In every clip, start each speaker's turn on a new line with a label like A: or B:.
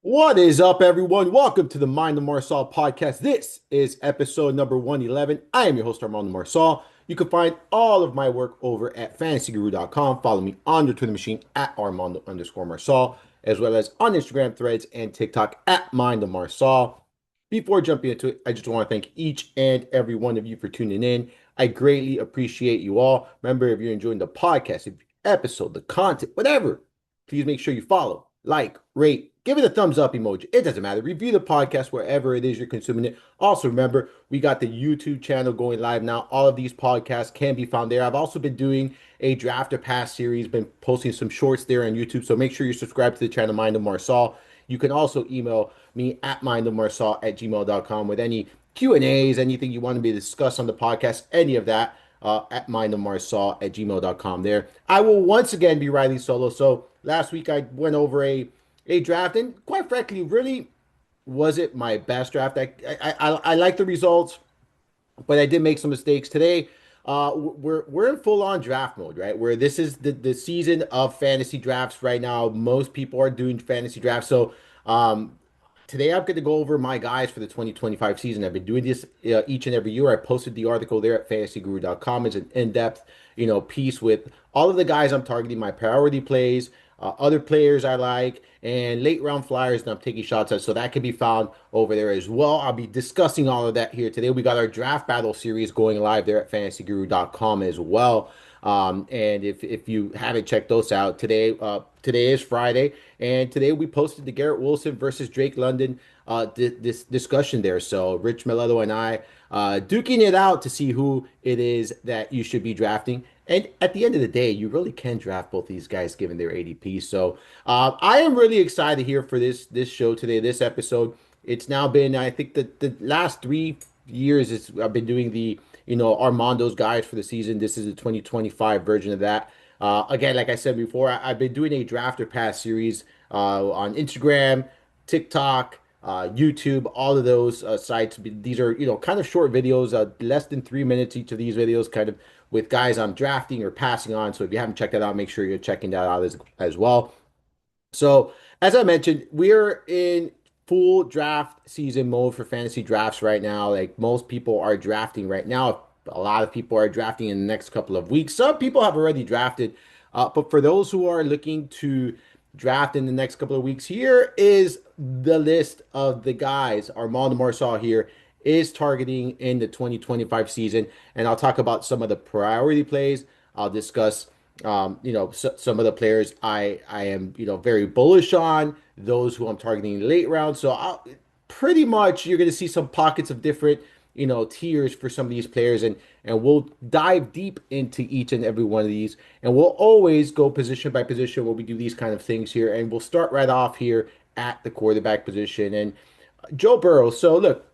A: What is up, everyone? Welcome to the Mind of Marsal podcast. This is episode number 111. I am your host, Armando Marsal. You can find all of my work over at fantasyguru.com. Follow me on the Twitter machine at Armando underscore Marsal, as well as on Instagram, Threads, and TikTok at Mind of Marsal. Before jumping into it, I just want to thank each and every one of you for tuning in. I greatly appreciate you all. Remember, if you're enjoying the podcast, if the episode, the content, whatever, please make sure you follow, like, rate, give it a thumbs up emoji. It doesn't matter. Review the podcast wherever it is you're consuming it. Also, remember, we got the YouTube channel going live now. All of these podcasts can be found there. I've also been doing a draft or pass series, been posting some shorts there on YouTube. So make sure you subscribe to the channel Mind of Marsal. You can also email me at mindofmarsal@gmail.com with any Q&As, anything you want to be discussed on the podcast, any of that. At mindofmarsal@gmail.com there. I will once again be riding solo. So last week I went over a draft, and quite frankly, really was it my best draft. I like the results, but I did make some mistakes today. We're in full on draft mode, right? Where this is the season of fantasy drafts right now. Most people are doing fantasy drafts, so today I'm going to go over my guys for the 2025 season. I've been doing this each and every year. I posted the article there at fantasyguru.com. It's an in-depth, piece with all of the guys I'm targeting, my priority plays, other players I like, and late round flyers that I'm taking shots at. So that can be found over there as well. I'll be discussing all of that here today. We got our draft battle series going live there at fantasyguru.com as well. And if you haven't checked those out, today is Friday, and today we posted the Garrett Wilson versus Drake London this discussion there. So Rich Mileto and I duking it out to see who it is that you should be drafting. And at the end of the day, you really can draft both these guys given their ADP. So I am really excited here for this show today, this episode. It's now been, I think, the last 3 years I've been doing the Armando's guide for the season. This is the 2025 version of that. Again, like I said before, I've been doing a draft or pass series on Instagram, TikTok, YouTube, all of those sites. These are, kind of short videos, less than 3 minutes each of these videos, kind of with guys I'm drafting or passing on. So if you haven't checked that out, make sure you're checking that out as well. So, as I mentioned, we're in full draft season mode for fantasy drafts right now. Like most people are drafting right now. A lot of people are drafting in the next couple of weeks. Some people have already drafted. But for those who are looking to draft in the next couple of weeks, here is the list of the guys Armando Marsal here is targeting in the 2025 season. And I'll talk about some of the priority plays. I'll discuss some of the players I am, very bullish on, those who I'm targeting late round. So pretty much you're going to see some pockets of different, tiers for some of these players, and we'll dive deep into each and every one of these, and we'll always go position by position when we do these kind of things here, and we'll start right off here at the quarterback position and Joe Burrow. So look,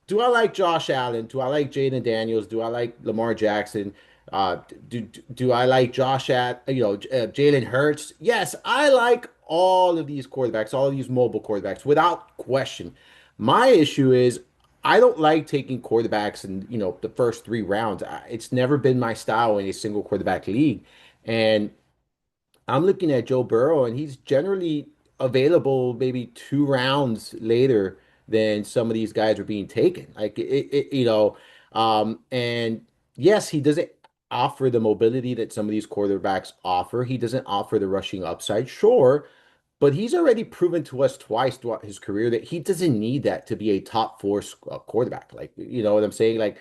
A: do I like Josh Allen? Do I like Jaden Daniels? Do I like Lamar Jackson? Do I like Jalen Hurts? Yes, I like all of these quarterbacks, all of these mobile quarterbacks, without question. My issue is I don't like taking quarterbacks in, the first 3 rounds. It's never been my style in a single quarterback league. And I'm looking at Joe Burrow, and he's generally available maybe 2 rounds later than some of these guys are being taken. Like and yes, he doesn't offer the mobility that some of these quarterbacks offer. He doesn't offer the rushing upside, sure, but he's already proven to us twice throughout his career that he doesn't need that to be a top four quarterback. Like, you know what I'm saying? Like,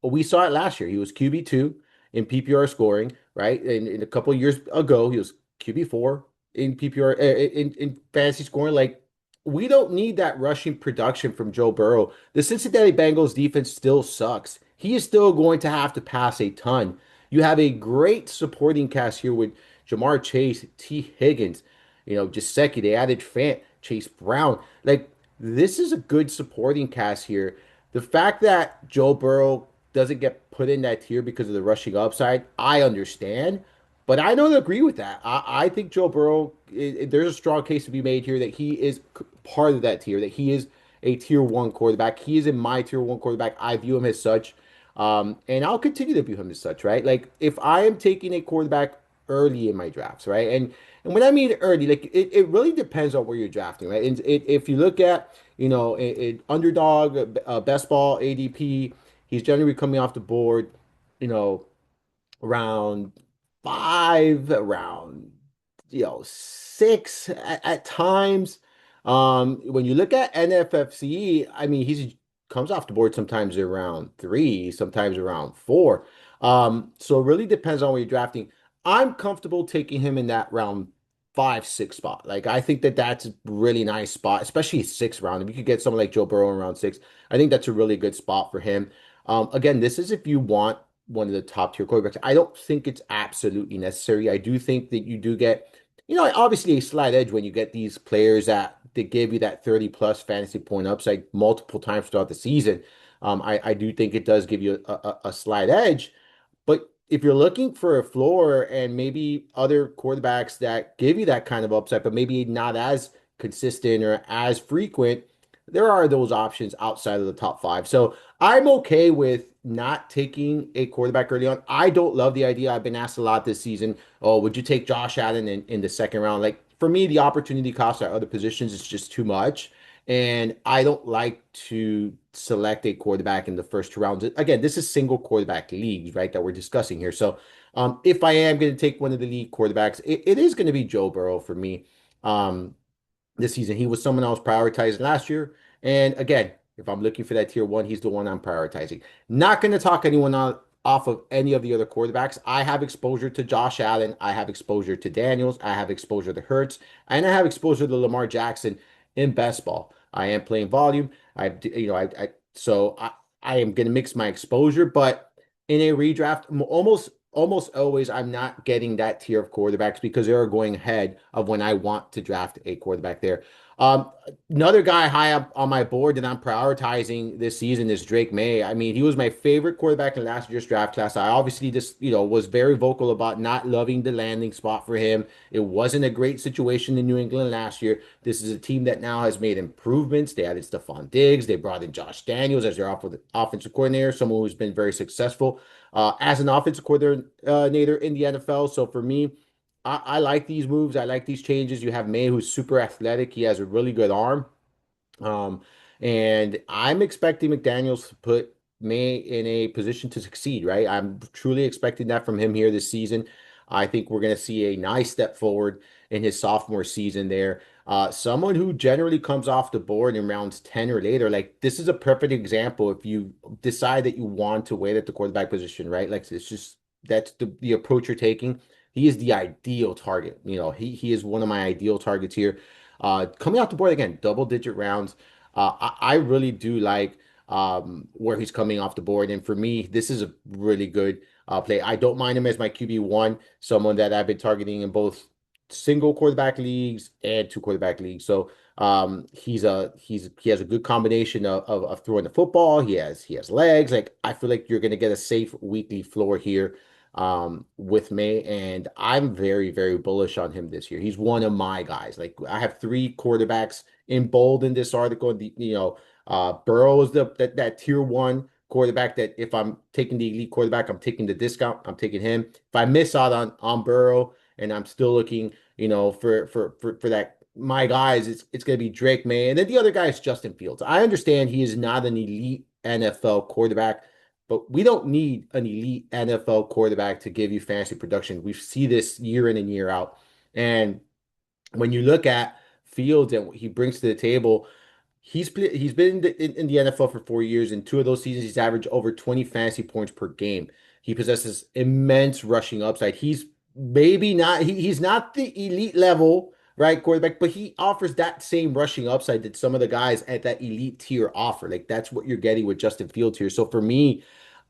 A: we saw it last year. He was QB2 in PPR scoring, right? And a couple of years ago, he was QB4 in PPR in fantasy scoring. Like, we don't need that rushing production from Joe Burrow. The Cincinnati Bengals defense still sucks. He is still going to have to pass a ton. You have a great supporting cast here with Jamar Chase, T. Higgins, Gesicki. They added Fant, Chase Brown. Like, this is a good supporting cast here. The fact that Joe Burrow doesn't get put in that tier because of the rushing upside, I understand, but I don't agree with that. I think Joe Burrow, there's a strong case to be made here that he is part of that tier, that he is a tier one quarterback. He is in my tier one quarterback. I view him as such. And I'll continue to view him as such, right? Like if I am taking a quarterback early in my drafts, right? And And when I mean early, like it really depends on where you're drafting, right? And if you look at, underdog, best ball, ADP, he's generally coming off the board, you know, around five, around six at times. When you look at NFFC, I mean, he's comes off the board sometimes around three, sometimes around four. So it really depends on where you're drafting. I'm comfortable taking him in that round five, six spot. Like I think that that's a really nice spot, especially sixth round. If you could get someone like Joe Burrow in round six, I think that's a really good spot for him. Again, this is if you want one of the top tier quarterbacks. I don't think it's absolutely necessary. I do think that you do get, obviously a slight edge when you get these players that give you that 30 plus fantasy point upside multiple times throughout the season. I do think it does give you a slight edge. But if you're looking for a floor and maybe other quarterbacks that give you that kind of upside, but maybe not as consistent or as frequent, there are those options outside of the top five. So I'm okay with not taking a quarterback early on. I don't love the idea. I've been asked a lot this season, oh, would you take Josh Allen in the second round? Like for me, the opportunity cost at other positions is just too much. And I don't like to select a quarterback in the first two rounds. Again, this is single quarterback leagues, right, that we're discussing here. So if I am going to take one of the league quarterbacks, it is going to be Joe Burrow for me. Um, this season. He was someone I was prioritizing last year. And again, if I'm looking for that tier one, he's the one I'm prioritizing. Not going to talk anyone off of any of the other quarterbacks. I have exposure to Josh Allen. I have exposure to Daniels. I have exposure to Hurts. And I have exposure to Lamar Jackson in best ball. I am playing volume. I am going to mix my exposure, but in a redraft, almost always I'm not getting that tier of quarterbacks because they are going ahead of when I want to draft a quarterback there. Um, Another guy high up on my board that I'm prioritizing this season is Drake May. I mean, he was my favorite quarterback in last year's draft class. I obviously just, was very vocal about not loving the landing spot for him. It wasn't a great situation in New England last year. This is a team that now has made improvements. They added Stephon Diggs. They brought in Josh Daniels as their offensive coordinator, someone who's been very successful as an offensive coordinator in the NFL. So for me, I like these moves. I like these changes. You have May, who's super athletic. He has a really good arm. Um, and I'm expecting McDaniels to put May in a position to succeed, right? I'm truly expecting that from him here this season. I think we're going to see a nice step forward in his sophomore season there. Someone who generally comes off the board in rounds 10 or later, like this is a perfect example if you decide that you want to wait at the quarterback position, right? Like it's just that's the approach you're taking. He is the ideal target. He is one of my ideal targets here. Coming off the board again, double digit rounds. I really do like where he's coming off the board. And for me, this is a really good play. I don't mind him as my QB1, someone that I've been targeting in both single quarterback leagues and two quarterback leagues. So he has a good combination of throwing the football. He has legs. Like I feel like you're gonna get a safe weekly floor here with May, and I'm very, very bullish on him this year. He's one of my guys. Like I have three quarterbacks in bold in this article. Burrow is that tier one quarterback that if I'm taking the elite quarterback, I'm taking the discount. I'm taking him. If I miss out on Burrow and I'm still looking, for that my guys, it's gonna be Drake May, and then the other guy is Justin Fields. I understand he is not an elite NFL quarterback, but we don't need an elite NFL quarterback to give you fantasy production. We see this year in and year out. And when you look at Fields and what he brings to the table, he's been in the NFL for 4 years. In two of those seasons, he's averaged over 20 fantasy points per game. He possesses immense rushing upside. He's maybe not he's not the elite level, right, quarterback, but he offers that same rushing upside that some of the guys at that elite tier offer. Like that's what you're getting with Justin Fields here. So for me,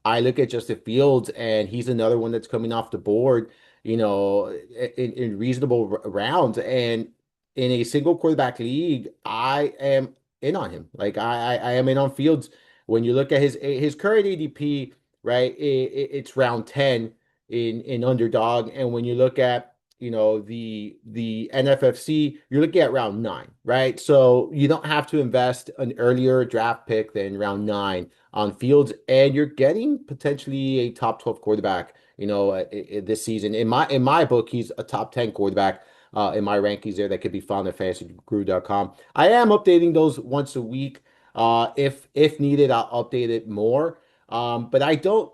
A: I look at Justin Fields, and he's another one that's coming off the board, in reasonable rounds. And in a single quarterback league, I am in on him. Like I am in on Fields. When you look at his current ADP, right, it's round 10 in underdog, and when you look at the NFFC, you're looking at round 9, right? So you don't have to invest an earlier draft pick than round 9 on Fields, and you're getting potentially a top 12 quarterback, this season. In my book, he's a top 10 quarterback. in my rankings there that could be found at fantasyguru.com. I am updating those once a week. If needed, I'll update it more. But I don't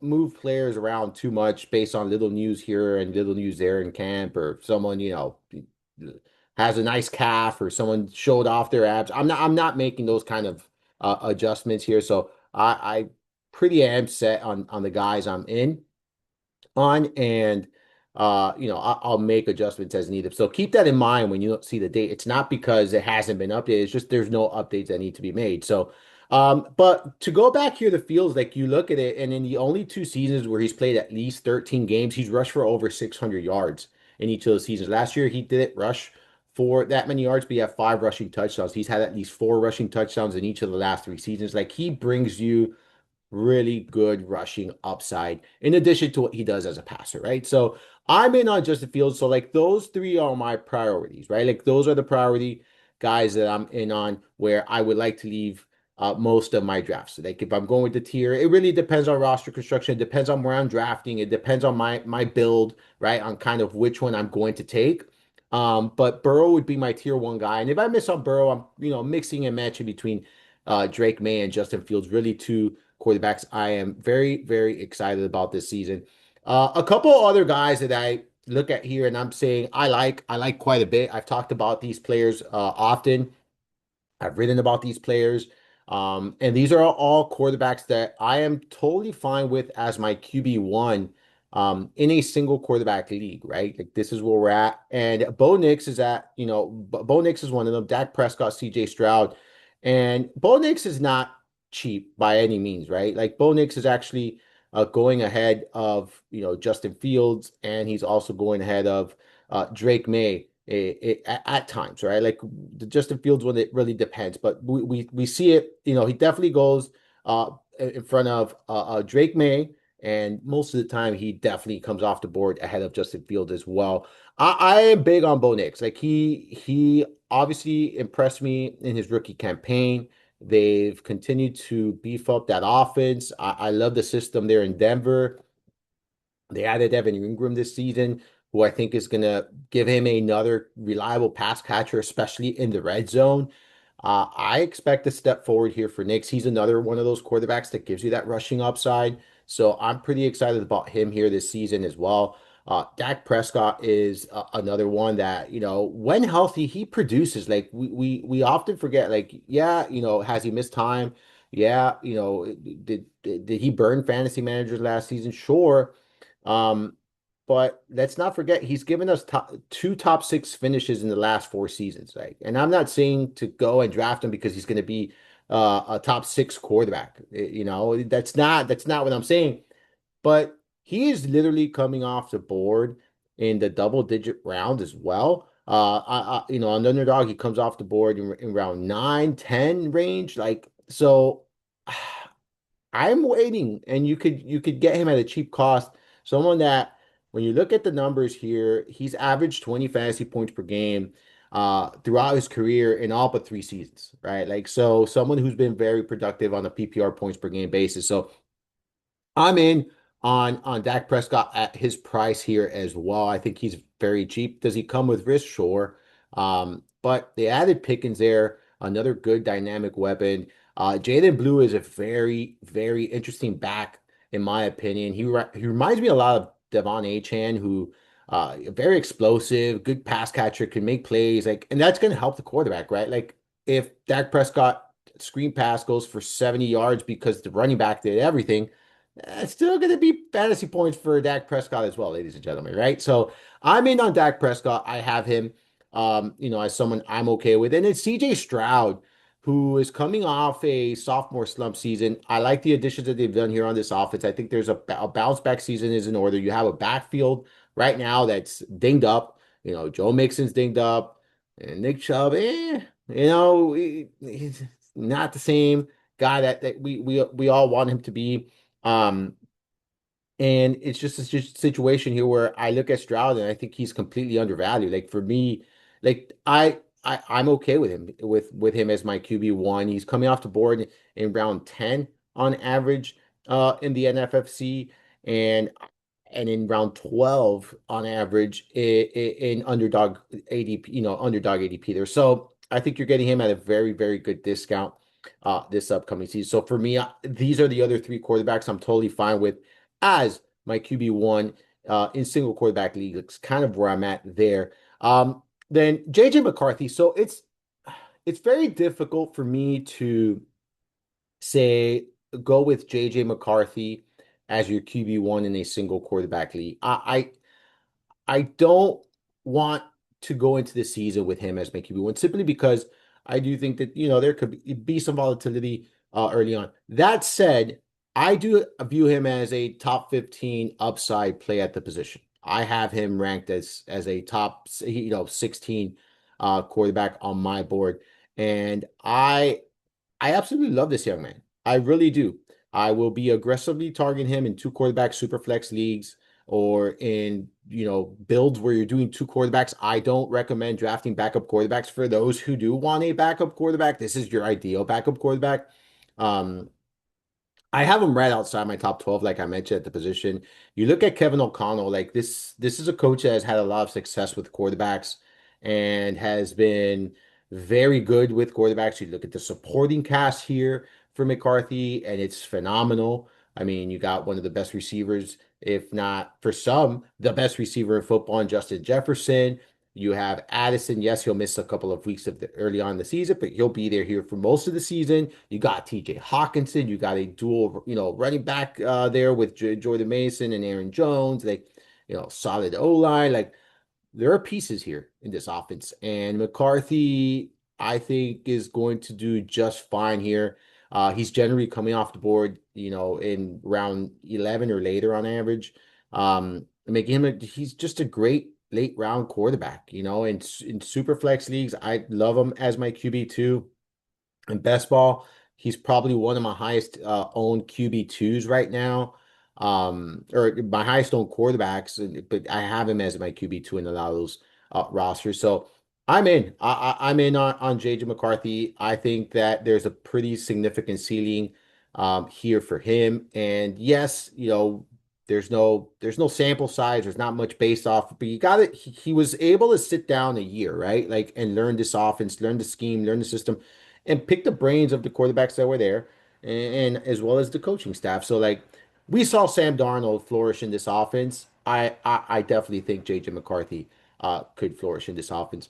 A: move players around too much based on little news here and little news there in camp, or someone, has a nice calf, or someone showed off their abs. I'm not making those kind of adjustments here. So I pretty am set on the guys I'm in on, and I'll make adjustments as needed. So keep that in mind when you don't see the date. It's not because it hasn't been updated. It's just there's no updates that need to be made. So but to go back here, the Fields, like you look at it, and in the only two seasons where he's played at least 13 games, he's rushed for over 600 yards in each of those seasons. Last year, he didn't rush for that many yards, but he had five rushing touchdowns. He's had at least four rushing touchdowns in each of the last three seasons. Like, he brings you really good rushing upside in addition to what he does as a passer, right? So I'm in on Justin Fields. So like those three are my priorities, right? Like those are the priority guys that I'm in on, where I would like to leave most of my drafts. So like if I'm going with the tier, it really depends on roster construction. It depends on where I'm drafting. It depends on my build, right? On kind of which one I'm going to take. But Burrow would be my tier one guy. And if I miss on Burrow, I'm mixing and matching between Drake May and Justin Fields, really two quarterbacks I am very, very excited about this season. A couple other guys that I look at here and I'm saying I like quite a bit. I've talked about these players often. I've written about these players. And these are all quarterbacks that I am totally fine with as my QB1 in a single quarterback league, right? Like this is where we're at. And Bo Nix is Bo Nix is one of them. Dak Prescott, CJ Stroud. And Bo Nix is not cheap by any means, right? Like Bo Nix is actually going ahead of, Justin Fields, and he's also going ahead of Drake May at times, right? Like the Justin Fields one, it really depends, but we see it. He definitely goes in front of Drake May, and most of the time he definitely comes off the board ahead of Justin Fields as well. I am big on Bo Nix. Like he obviously impressed me in his rookie campaign. They've continued to beef up that offense. I love the system there in Denver. They added Evan Ingram this season, who I think is going to give him another reliable pass catcher, especially in the red zone. I expect a step forward here for Knicks. He's another one of those quarterbacks that gives you that rushing upside. So I'm pretty excited about him here this season as well. Dak Prescott is another one that, when healthy, he produces. Like we often forget, like, yeah, has he missed time? Yeah, did he burn fantasy managers last season? Sure. Um, but let's not forget he's given us two top six finishes in the last four seasons, right? And I'm not saying to go and draft him because he's going to be a top six quarterback. That's not what I'm saying. But he is literally coming off the board in the double digit round as well. On the underdog, he comes off the board in round 9, 10 range. Like, so I'm waiting, and you could get him at a cheap cost. Someone that, when you look at the numbers here, he's averaged 20 fantasy points per game throughout his career in all but three seasons, right? Like, so someone who's been very productive on a PPR points per game basis. So I'm in on Dak Prescott at his price here as well. I think he's very cheap. Does he come with risk? Sure. But they added Pickens there, another good dynamic weapon. Jaden Blue is a very, very interesting back, in my opinion. He reminds me a lot of Devon Achane, who very explosive, good pass catcher, can make plays, like, and that's going to help the quarterback, right? Like if Dak Prescott screen pass goes for 70 yards because the running back did everything, it's still going to be fantasy points for Dak Prescott as well, ladies and gentlemen, right? So I'm in on Dak Prescott. I have him, as someone I'm okay with. And it's CJ Stroud, who is coming off a sophomore slump season. I like the additions that they've done here on this offense. I think there's a bounce back season is in order. You have a backfield right now that's dinged up. Joe Mixon's dinged up, and Nick Chubb, he's not the same guy that we all want him to be. Um, and it's just a situation here where I look at Stroud and I think he's completely undervalued. Like for me, like I'm okay with him with him as my QB1. He's coming off the board in round 10 on average in the NFFC. And and in round 12 on average in underdog ADP, underdog ADP there. So I think you're getting him at a very, very good discount this upcoming season. So for me, these are the other three quarterbacks I'm totally fine with as my QB1 in single quarterback league. It's kind of where I'm at there. Then JJ McCarthy. So it's very difficult for me to say go with JJ McCarthy as your QB1 in a single quarterback league. I don't want to go into the season with him as my QB1 simply because I do think that there could be some volatility early on. That said, I do view him as a top 15 upside play at the position. I have him ranked as a top 16 quarterback on my board, and I absolutely love this young man. I really do. I will be aggressively targeting him in two quarterback super flex leagues or in, builds where you're doing two quarterbacks. I don't recommend drafting backup quarterbacks for those who do want a backup quarterback. This is your ideal backup quarterback. Um, I have him right outside my top 12, like I mentioned at the position. You look at Kevin O'Connell, like this is a coach that has had a lot of success with quarterbacks and has been very good with quarterbacks. You look at the supporting cast here for McCarthy, and it's phenomenal. I mean, you got one of the best receivers, if not for some, the best receiver in football, in Justin Jefferson. You have Addison. Yes, he'll miss a couple of weeks of the early on in the season, but he'll be there here for most of the season. You got TJ Hawkinson. You got a dual, running back there with Jordan Mason and Aaron Jones. Like, solid O line. Like, there are pieces here in this offense, and McCarthy, I think, is going to do just fine here. He's generally coming off the board, in round 11 or later on average. Making he's just a great late round quarterback, in super flex leagues. I love him as my QB2. In best ball, he's probably one of my highest owned QB2s right now. Or my highest owned quarterbacks, but I have him as my QB2 in a lot of those rosters. So I'm in. I'm in on JJ McCarthy. I think that there's a pretty significant ceiling here for him. And yes, there's no sample size. There's not much based off, but you got it. He was able to sit down a year, right? Like, and learn this offense, learn the scheme, learn the system, and pick the brains of the quarterbacks that were there, and as well as the coaching staff. So like we saw Sam Darnold flourish in this offense. I definitely think JJ McCarthy could flourish in this offense.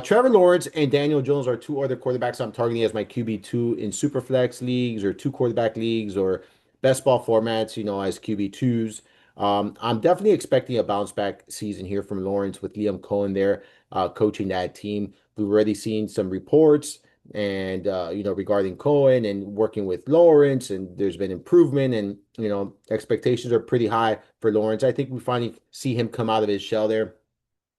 A: Trevor Lawrence and Daniel Jones are two other quarterbacks I'm targeting as my QB2 in superflex leagues or two quarterback leagues or best ball formats, as QB2s. I'm definitely expecting a bounce back season here from Lawrence with Liam Cohen there coaching that team. We've already seen some reports and regarding Cohen and working with Lawrence, and there's been improvement, and expectations are pretty high for Lawrence. I think we finally see him come out of his shell there,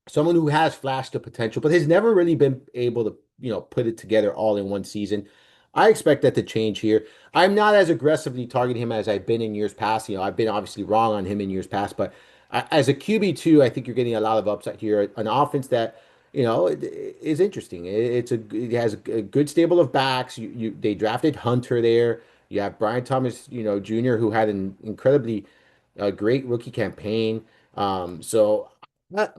A: someone who has flashed the potential, but has never really been able to, put it together all in one season. I expect that to change here. I'm not as aggressively targeting him as I've been in years past. I've been obviously wrong on him in years past, but as a QB2, I think you're getting a lot of upside here. An offense that, is interesting. It has a good stable of backs. They drafted Hunter there. You have Brian Thomas, Jr., who had an incredibly great rookie campaign. So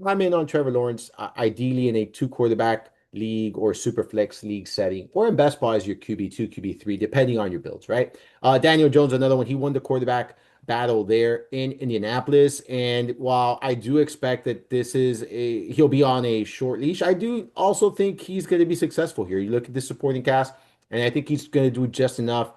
A: I'm in on Trevor Lawrence, ideally in a two quarterback league or super flex league setting, or in best ball as your QB2, QB3, depending on your builds, right? Daniel Jones, another one. He won the quarterback battle there in Indianapolis. And while I do expect that he'll be on a short leash, I do also think he's going to be successful here. You look at the supporting cast, and I think he's going to do just enough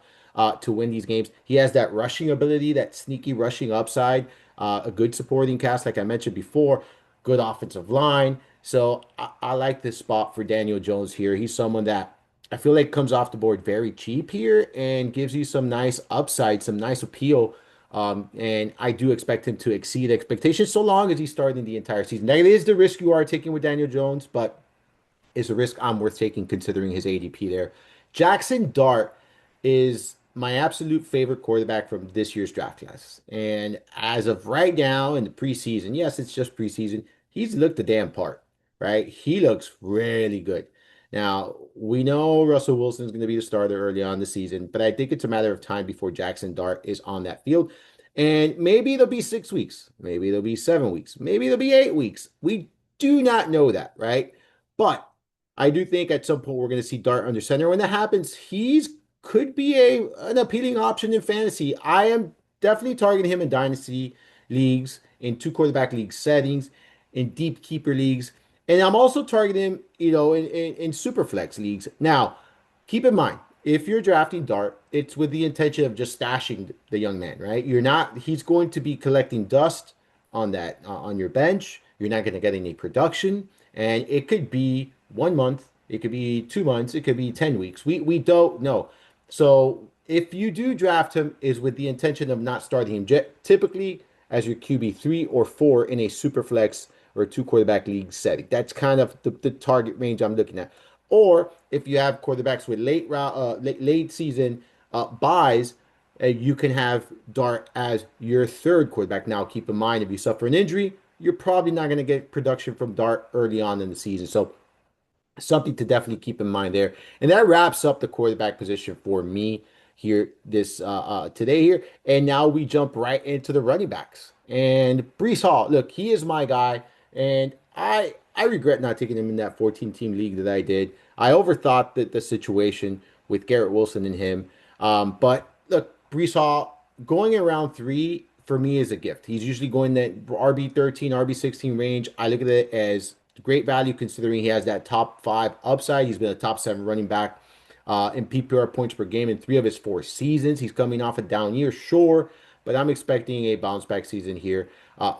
A: to win these games. He has that rushing ability, that sneaky rushing upside, a good supporting cast, like I mentioned before, good offensive line. So I like this spot for Daniel Jones here. He's someone that I feel like comes off the board very cheap here and gives you some nice upside, some nice appeal. And I do expect him to exceed expectations so long as he's starting the entire season. That is the risk you are taking with Daniel Jones, but is a risk I'm worth taking considering his ADP there. Jackson Dart is my absolute favorite quarterback from this year's draft class. And as of right now in the preseason, yes, it's just preseason, he's looked the damn part, right? He looks really good. Now, we know Russell Wilson is going to be the starter early on in the season, but I think it's a matter of time before Jackson Dart is on that field. And maybe it'll be 6 weeks. Maybe it'll be 7 weeks. Maybe it'll be 8 weeks. We do not know that, right? But I do think at some point we're going to see Dart under center. When that happens, he's could be an appealing option in fantasy. I am definitely targeting him in dynasty leagues, in two quarterback league settings, in deep keeper leagues, and I'm also targeting him, in super flex leagues. Now, keep in mind, if you're drafting Dart, it's with the intention of just stashing the young man, right? You're not, he's going to be collecting dust on your bench. You're not going to get any production. And it could be 1 month, it could be 2 months, it could be 10 weeks. We don't know. So if you do draft him, is with the intention of not starting him typically as your QB 3 or 4 in a super flex or two quarterback league setting. That's kind of the target range I'm looking at. Or if you have quarterbacks with late season buys, you can have Dart as your third quarterback. Now, keep in mind, if you suffer an injury, you're probably not going to get production from Dart early on in the season. So something to definitely keep in mind there. And that wraps up the quarterback position for me here this today here. And now we jump right into the running backs. And Brees Hall, look, he is my guy, and I regret not taking him in that 14 team league that I did. I overthought the situation with Garrett Wilson and him. But look, Brees Hall going around three for me is a gift. He's usually going that RB 13, RB 16 range. I look at it as great value considering he has that top five upside. He's been a top seven running back in PPR points per game in 3 of his 4 seasons. He's coming off a down year, sure, but I'm expecting a bounce back season here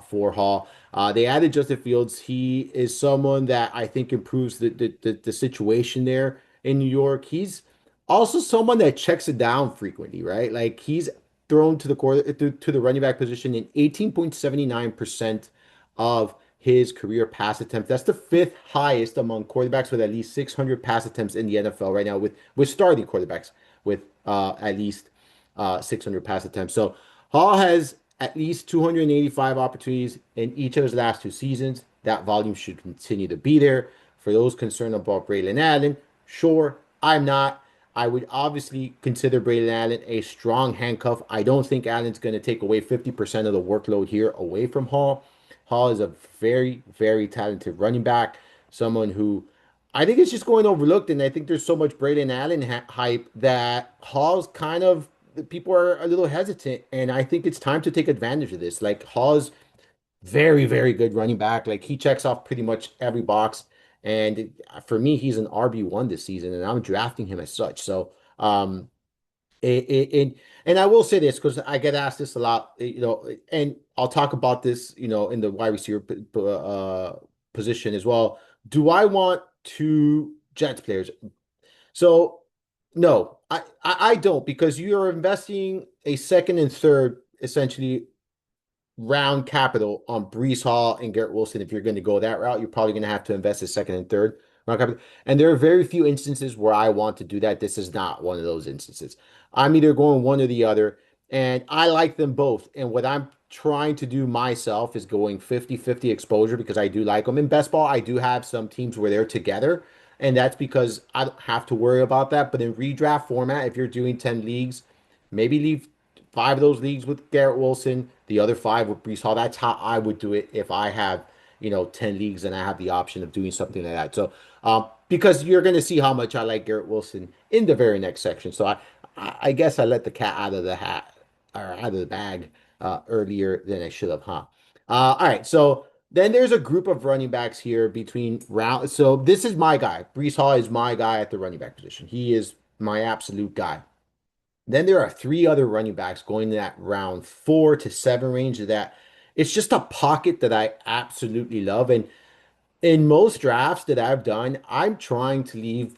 A: for Hall. They added Justin Fields. He is someone that I think improves the situation there in New York. He's also someone that checks it down frequently, right? Like he's thrown to the quarter to the running back position in 18.79% of his career pass attempts. That's the fifth highest among quarterbacks with at least 600 pass attempts in the NFL right now, with starting quarterbacks with at least 600 pass attempts. So Hall has at least 285 opportunities in each of his last 2 seasons. That volume should continue to be there. For those concerned about Braylon Allen, sure, I'm not. I would obviously consider Braylon Allen a strong handcuff. I don't think Allen's going to take away 50% of the workload here away from Hall. Hall is a very, very talented running back, someone who I think is just going overlooked. And I think there's so much Braylon Allen hype that Hall's kind of, people are a little hesitant. And I think it's time to take advantage of this. Like Hall's very, very good running back. Like he checks off pretty much every box. And for me, he's an RB1 this season, and I'm drafting him as such. So, and I will say this because I get asked this a lot, and I'll talk about this, in the wide receiver position as well. Do I want two Jets players? So, no, I don't, because you are investing a second and third essentially round capital on Brees Hall and Garrett Wilson. If you're going to go that route, you're probably going to have to invest a second and third round capital. And there are very few instances where I want to do that. This is not one of those instances. I'm either going one or the other, and I like them both. And what I'm trying to do myself is going 50-50 exposure because I do like them. In best ball, I do have some teams where they're together, and that's because I don't have to worry about that. But in redraft format, if you're doing 10 leagues, maybe leave 5 of those leagues with Garrett Wilson, the other 5 with Brees Hall. That's how I would do it if I have, 10 leagues and I have the option of doing something like that. So, because you're going to see how much I like Garrett Wilson in the very next section. So I guess I let the cat out of the hat or out of the bag earlier than I should have, huh? All right. So then there's a group of running backs here between round. So this is my guy. Brees Hall is my guy at the running back position. He is my absolute guy. Then there are 3 other running backs going in that round 4 to 7 range that it's just a pocket that I absolutely love. And in most drafts that I've done, I'm trying to leave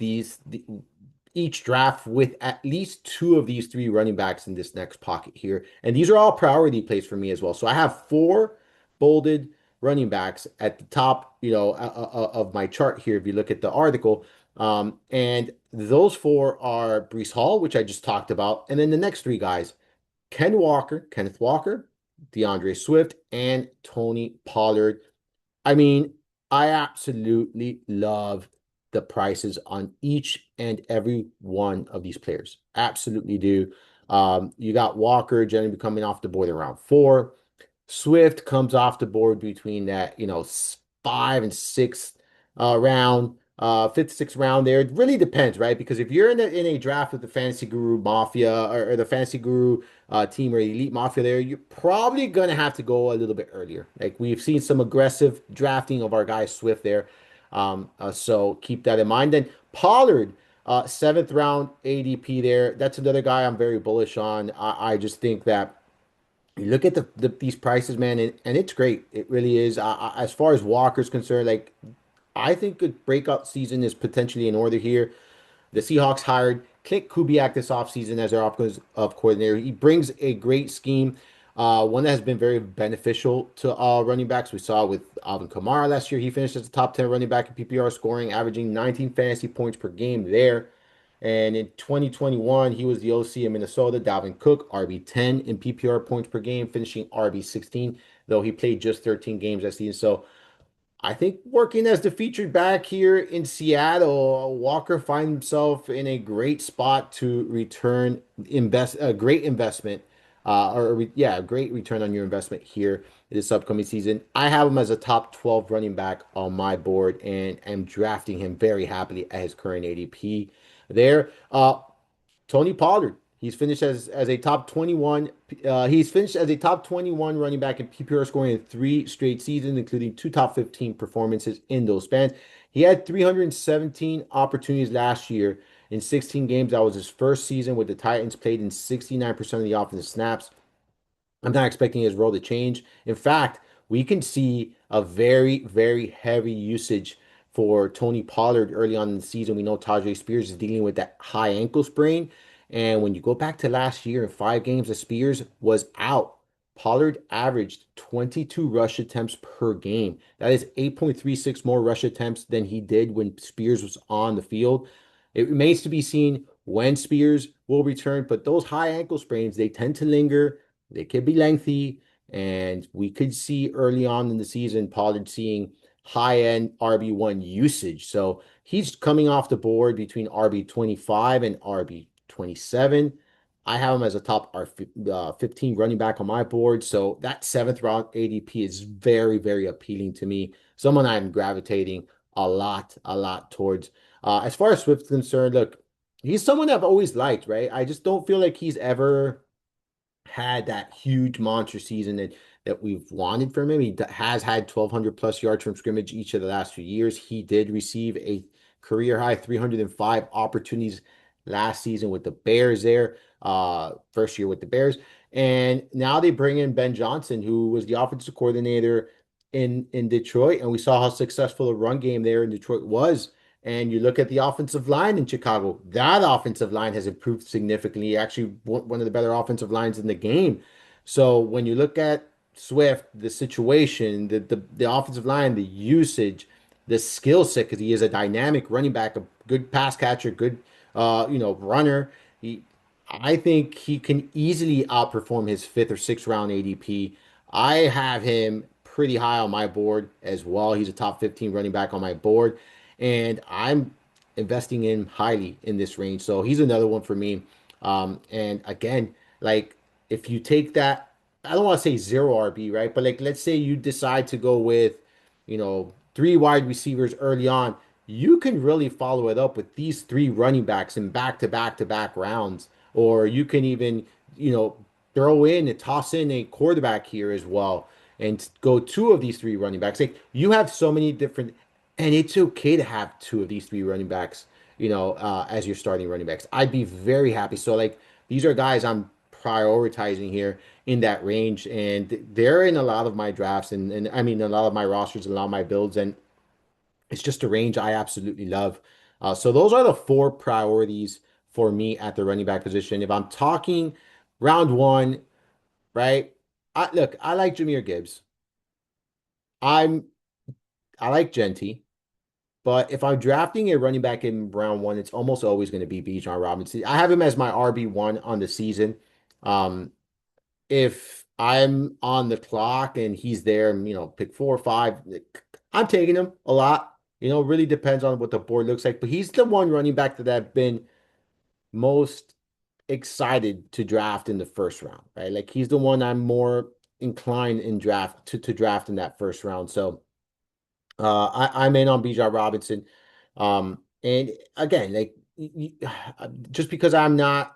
A: each draft with at least 2 of these 3 running backs in this next pocket here. And these are all priority plays for me as well. So I have 4 bolded running backs at the top, of my chart here. If you look at the article, and those 4 are Brees Hall, which I just talked about, and then the next 3 guys, Kenneth Walker, DeAndre Swift, and Tony Pollard. I mean, I absolutely love the prices on each and every one of these players. Absolutely do. You got Walker generally coming off the board around 4. Swift comes off the board between that, 5 and 6 round, fifth, sixth round there. It really depends, right? Because if you're in a draft with the Fantasy Guru Mafia or the Fantasy Guru team or Elite Mafia there, you're probably gonna have to go a little bit earlier. Like we've seen some aggressive drafting of our guy Swift there. So keep that in mind. Then Pollard, seventh round ADP there. That's another guy I'm very bullish on. I just think that. You look at these prices, man, and it's great. It really is. As far as Walker's concerned, like I think a breakout season is potentially in order here. The Seahawks hired Clint Kubiak this offseason as their offensive coordinator. He brings a great scheme, one that has been very beneficial to running backs. We saw with Alvin Kamara last year. He finished as the top 10 running back in PPR scoring, averaging 19 fantasy points per game there. And in 2021, he was the OC in Minnesota. Dalvin Cook, RB10 in PPR points per game, finishing RB16, though he played just 13 games that season. So I think working as the featured back here in Seattle, Walker finds himself in a great spot to return invest a great investment, yeah, a great return on your investment here this upcoming season. I have him as a top 12 running back on my board and am drafting him very happily at his current ADP there. Tony Pollard. He's finished as a top 21. He's finished as a top 21 running back in PPR scoring in 3 straight seasons, including 2 top 15 performances in those spans. He had 317 opportunities last year in 16 games. That was his first season with the Titans, played in 69% of the offensive snaps. I'm not expecting his role to change. In fact, we can see a very, very heavy usage for Tony Pollard early on in the season. We know Tajay Spears is dealing with that high ankle sprain. And when you go back to last year in 5 games that Spears was out, Pollard averaged 22 rush attempts per game. That is 8.36 more rush attempts than he did when Spears was on the field. It remains to be seen when Spears will return, but those high ankle sprains, they tend to linger. They could be lengthy, and we could see early on in the season Pollard seeing high-end RB1 usage. So he's coming off the board between RB25 and RB27. I have him as a top R15 running back on my board. So that seventh round ADP is very, very appealing to me. Someone I'm gravitating a lot towards. As far as Swift's concerned, look, he's someone I've always liked, right? I just don't feel like he's ever had that huge monster season that we've wanted from him. He has had 1,200 plus yards from scrimmage each of the last few years. He did receive a career high 305 opportunities last season with the Bears there, first year with the Bears. And now they bring in Ben Johnson, who was the offensive coordinator in Detroit. And we saw how successful the run game there in Detroit was. And you look at the offensive line in Chicago, that offensive line has improved significantly. Actually, one of the better offensive lines in the game. So when you look at Swift, the situation, the offensive line, the usage, the skill set, because he is a dynamic running back, a good pass catcher, good runner. I think he can easily outperform his fifth or sixth round ADP. I have him pretty high on my board as well. He's a top 15 running back on my board, and I'm investing in highly in this range. So he's another one for me. And again, like if you take that, I don't want to say zero RB, right? But like let's say you decide to go with, 3 wide receivers early on, you can really follow it up with these 3 running backs in back-to-back rounds. Or you can even, you know, throw in and toss in a quarterback here as well and go 2 of these 3 running backs. Like you have so many different, and it's okay to have 2 of these 3 running backs, as your starting running backs. I'd be very happy. So like these are guys I'm prioritizing here in that range, and they're in a lot of my drafts and I mean a lot of my rosters, a lot of my builds, and it's just a range I absolutely love. So those are the 4 priorities for me at the running back position. If I'm talking round one, right? I like Jahmyr Gibbs. I'm I like Genty, but if I'm drafting a running back in round one, it's almost always going to be Bijan Robinson. I have him as my RB1 on the season. Um, if I'm on the clock and he's there, pick 4 or 5, I'm taking him a lot. Really depends on what the board looks like. But he's the one running back that I've been most excited to draft in the first round, right? Like he's the one I'm more inclined in draft to draft in that first round. So I'm in on Bijan Robinson. And again, like just because I'm not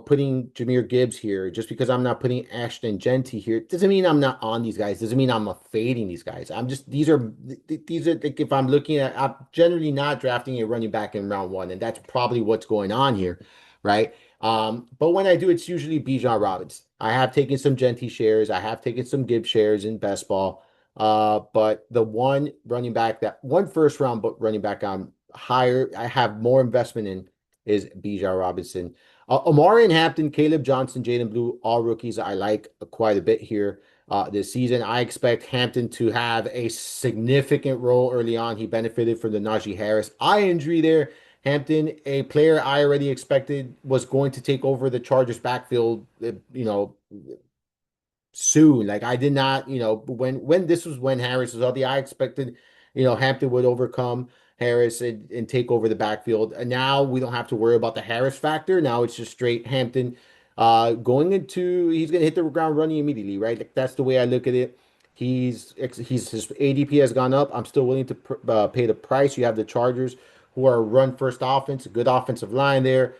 A: putting Jahmyr Gibbs here, just because I'm not putting Ashton Genty here, doesn't mean I'm not on these guys. Doesn't mean I'm fading these guys. I'm just these are like if I'm looking at, I'm generally not drafting a running back in round one, and that's probably what's going on here, right? But when I do, it's usually Bijan Robinson. I have taken some Genty shares, I have taken some Gibbs shares in best ball. But the one running back that one first round but running back I'm higher, I have more investment in is Bijan Robinson. Amari and Hampton, Caleb Johnson, Jaden Blue, all rookies I like quite a bit here this season. I expect Hampton to have a significant role early on. He benefited from the Najee Harris eye injury there. Hampton, a player I already expected was going to take over the Chargers backfield, soon. Like I did not, when this was when Harris was healthy, I expected, Hampton would overcome Harris and take over the backfield. And now we don't have to worry about the Harris factor. Now it's just straight Hampton going into he's gonna hit the ground running immediately, right? Like that's the way I look at it. He's his ADP has gone up. I'm still willing to pay the price. You have the Chargers who are a run first offense, a good offensive line there,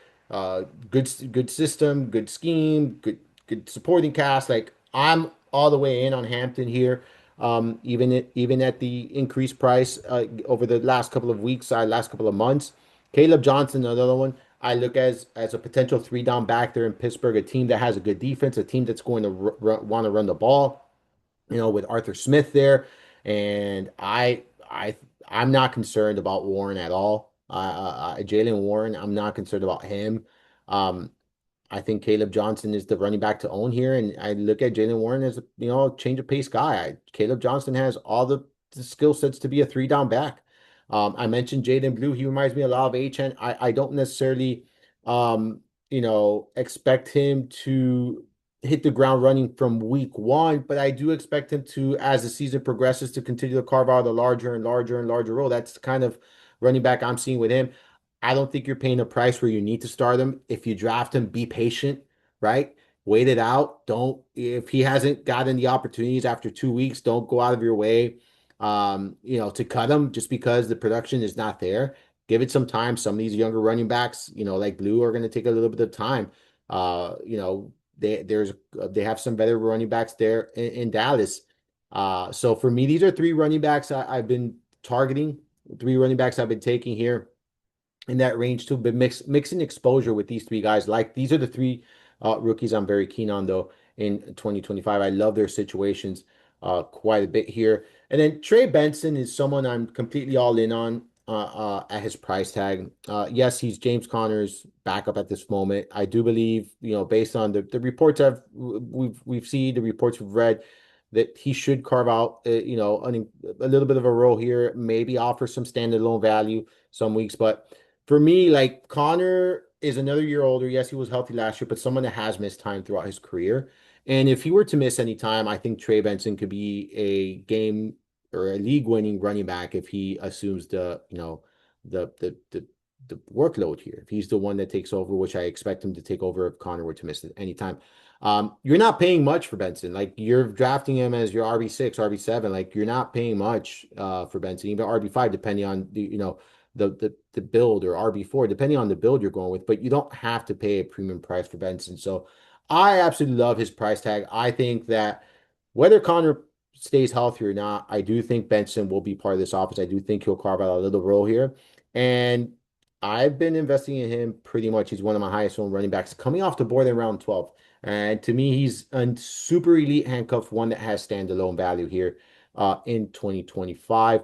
A: good system, good scheme, good supporting cast. Like I'm all the way in on Hampton here. Even at the increased price over the last couple of weeks, last couple of months. Caleb Johnson, another one I look as a potential three down back there in Pittsburgh, a team that has a good defense, a team that's going to want to run the ball. With Arthur Smith there, and I'm not concerned about Warren at all. Jalen Warren, I'm not concerned about him. Um, I think Caleb Johnson is the running back to own here, and I look at Jalen Warren as a change of pace guy. Caleb Johnson has all the skill sets to be a three down back. I mentioned Jaden Blue. He reminds me a lot of Achane. I don't necessarily expect him to hit the ground running from week one, but I do expect him to, as the season progresses, to continue to carve out a larger and larger and larger role. That's the kind of running back I'm seeing with him. I don't think you're paying a price where you need to start him. If you draft him, be patient, right? Wait it out. Don't, if he hasn't gotten the opportunities after 2 weeks, don't go out of your way, to cut him just because the production is not there. Give it some time. Some of these younger running backs, like Blue, are going to take a little bit of time. They have some better running backs there in Dallas. So for me, these are three running backs I've been targeting, three running backs I've been taking here in that range too, but mixing exposure with these three guys. Like these are the three rookies I'm very keen on though in 2025. I love their situations quite a bit here. And then Trey Benson is someone I'm completely all in on at his price tag. Yes, he's James Conner's backup at this moment. I do believe, based on the reports we've seen, the reports we've read, that he should carve out, a little bit of a role here, maybe offer some standalone value some weeks, but for me, like Connor is another year older. Yes, he was healthy last year, but someone that has missed time throughout his career. And if he were to miss any time, I think Trey Benson could be a game or a league winning running back if he assumes the workload here. If he's the one that takes over, which I expect him to take over if Connor were to miss it any time. You're not paying much for Benson. Like you're drafting him as your RB6, RB7. Like you're not paying much for Benson, even RB5, depending on the build, or RB4, depending on the build you're going with, but you don't have to pay a premium price for Benson. So I absolutely love his price tag. I think that whether Connor stays healthy or not, I do think Benson will be part of this offense. I do think he'll carve out a little role here. And I've been investing in him pretty much. He's one of my highest owned running backs coming off the board in round 12. And to me, he's a super elite handcuff, one that has standalone value here in 2025.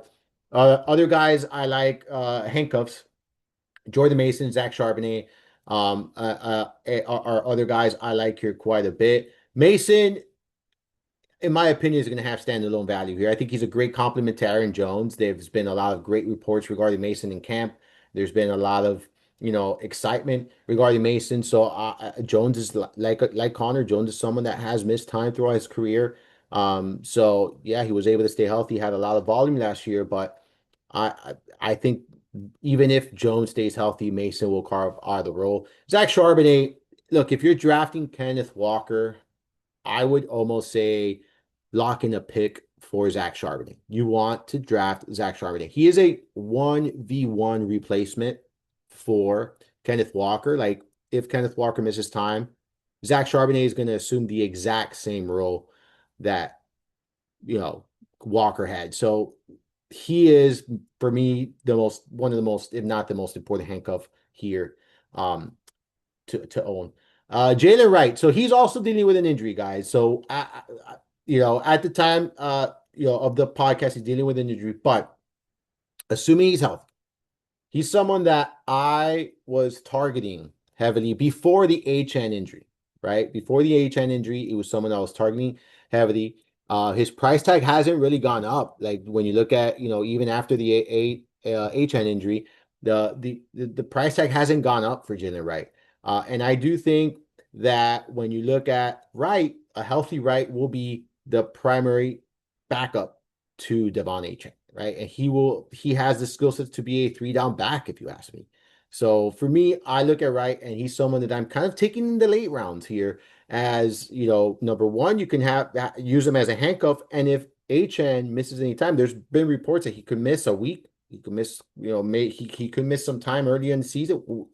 A: Other guys I like handcuffs, Jordan Mason, Zach Charbonnet, are other guys I like here quite a bit. Mason, in my opinion, is going to have standalone value here. I think he's a great complement to Aaron Jones. There's been a lot of great reports regarding Mason in camp. There's been a lot of excitement regarding Mason. So Jones is like Connor. Jones is someone that has missed time throughout his career. So yeah, he was able to stay healthy. Had a lot of volume last year, but I think Even if Jones stays healthy, Mason will carve out of the role. Zach Charbonnet, look, if you're drafting Kenneth Walker, I would almost say lock in a pick for Zach Charbonnet. You want to draft Zach Charbonnet. He is a 1v1 replacement for Kenneth Walker. Like, if Kenneth Walker misses time, Zach Charbonnet is going to assume the exact same role that, you know, Walker had. So he is, for me, one of the most, if not the most important handcuff here. To own. Jalen Wright. So he's also dealing with an injury, guys. So at the time, of the podcast, he's dealing with an injury. But assuming he's healthy, he's someone that I was targeting heavily before the HN injury, right? Before the HN injury, it was someone I was targeting heavily. His price tag hasn't really gone up. Like when you look at, even after the HN injury, the price tag hasn't gone up for Jalen Wright. And I do think that when you look at Wright, a healthy Wright will be the primary backup to Devon Achane, right? And he has the skill set to be a three down back, if you ask me. So for me, I look at Wright, and he's someone that I'm kind of taking in the late rounds here as, number one, you can use him as a handcuff. And if HN misses any time, there's been reports that he could miss a week. He could miss, he could miss some time early in the season.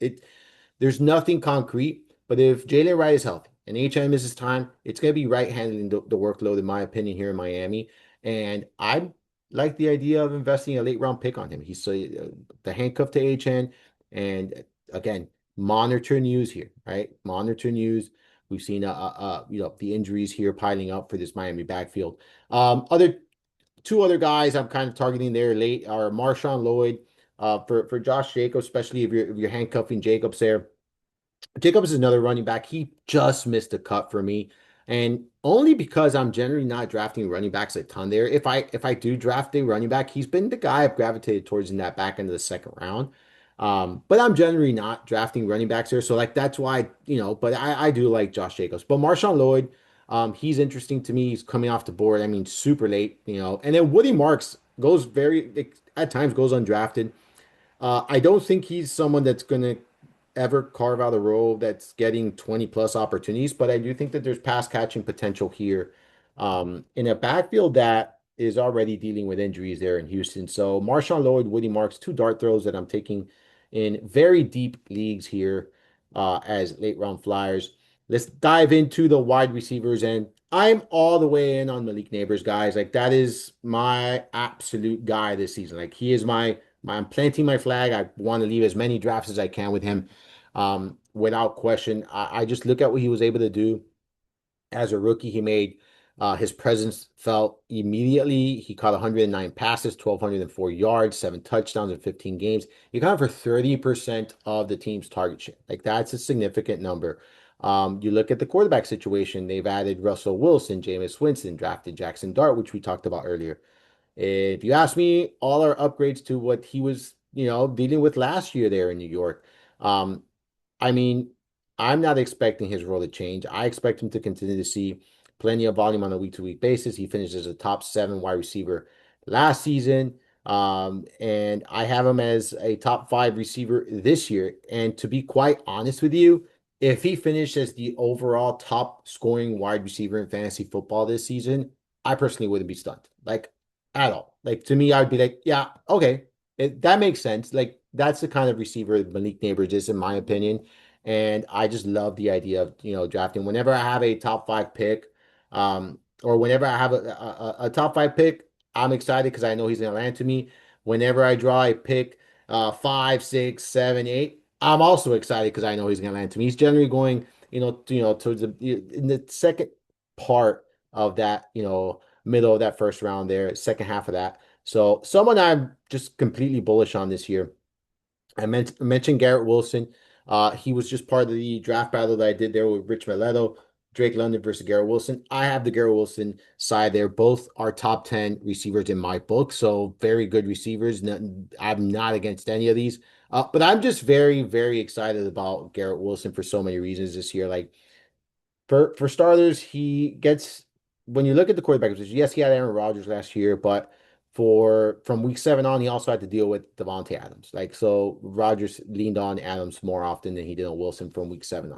A: There's nothing concrete, but if Jalen Wright is healthy and HM misses time, it's going to be Wright handling the workload, in my opinion, here in Miami. And I like the idea of investing a late round pick on him. He's the handcuff to HN. And again, monitor news here, right? Monitor news. We've seen the injuries here piling up for this Miami backfield. Other two other guys I'm kind of targeting there late are Marshawn Lloyd, for Josh Jacobs, especially if you're handcuffing Jacobs there. Jacobs is another running back. He just missed a cut for me, and only because I'm generally not drafting running backs a ton there. If I do draft a running back, he's been the guy I've gravitated towards in that back end of the second round. But I'm generally not drafting running backs there, so like that's why, But I do like Josh Jacobs, but Marshawn Lloyd, he's interesting to me. He's coming off the board. I mean, super late, And then Woody Marks goes at times goes undrafted. I don't think he's someone that's going to ever carve out a role that's getting 20 plus opportunities, but I do think that there's pass catching potential here, in a backfield that is already dealing with injuries there in Houston. So Marshawn Lloyd, Woody Marks, two dart throws that I'm taking in very deep leagues here, as late round flyers. Let's dive into the wide receivers, and I'm all the way in on Malik Neighbors, guys. Like that is my absolute guy this season. Like he is I'm planting my flag. I want to leave as many drafts as I can with him, without question. I just look at what he was able to do as a rookie. He made his presence felt immediately. He caught 109 passes, 1,204 yards, 7 touchdowns in 15 games. He accounted for 30% of the team's target share. Like that's a significant number. You look at the quarterback situation, they've added Russell Wilson, Jameis Winston, drafted Jackson Dart, which we talked about earlier. If you ask me, all are upgrades to what he was, dealing with last year there in New York. Um, I mean, I'm not expecting his role to change. I expect him to continue to see plenty of volume on a week-to-week basis. He finished as a top 7 wide receiver last season. And I have him as a top 5 receiver this year. And to be quite honest with you, if he finished as the overall top scoring wide receiver in fantasy football this season, I personally wouldn't be stunned. Like at all. Like to me, I'd be like, yeah, okay, that makes sense. Like that's the kind of receiver Malik Neighbors is, in my opinion. And I just love the idea of, drafting. Whenever I have a top 5 pick, or whenever I have a top 5 pick, I'm excited because I know he's going to land to me. Whenever I draw a pick, 5, 6, 7, 8, I'm also excited because I know he's going to land to me. He's generally going, towards in the second part of that, middle of that first round there, second half of that. So someone I'm just completely bullish on this year. I mentioned Garrett Wilson. He was just part of the draft battle that I did there with Rich Mileto, Drake London versus Garrett Wilson. I have the Garrett Wilson side there. Both are top 10 receivers in my book. So very good receivers. I'm not against any of these. But I'm just very, very excited about Garrett Wilson for so many reasons this year. Like for starters, he gets when you look at the quarterback position, yes, he had Aaron Rodgers last year, but for from week 7 on, he also had to deal with Devontae Adams. Like so, Rodgers leaned on Adams more often than he did on Wilson from week 7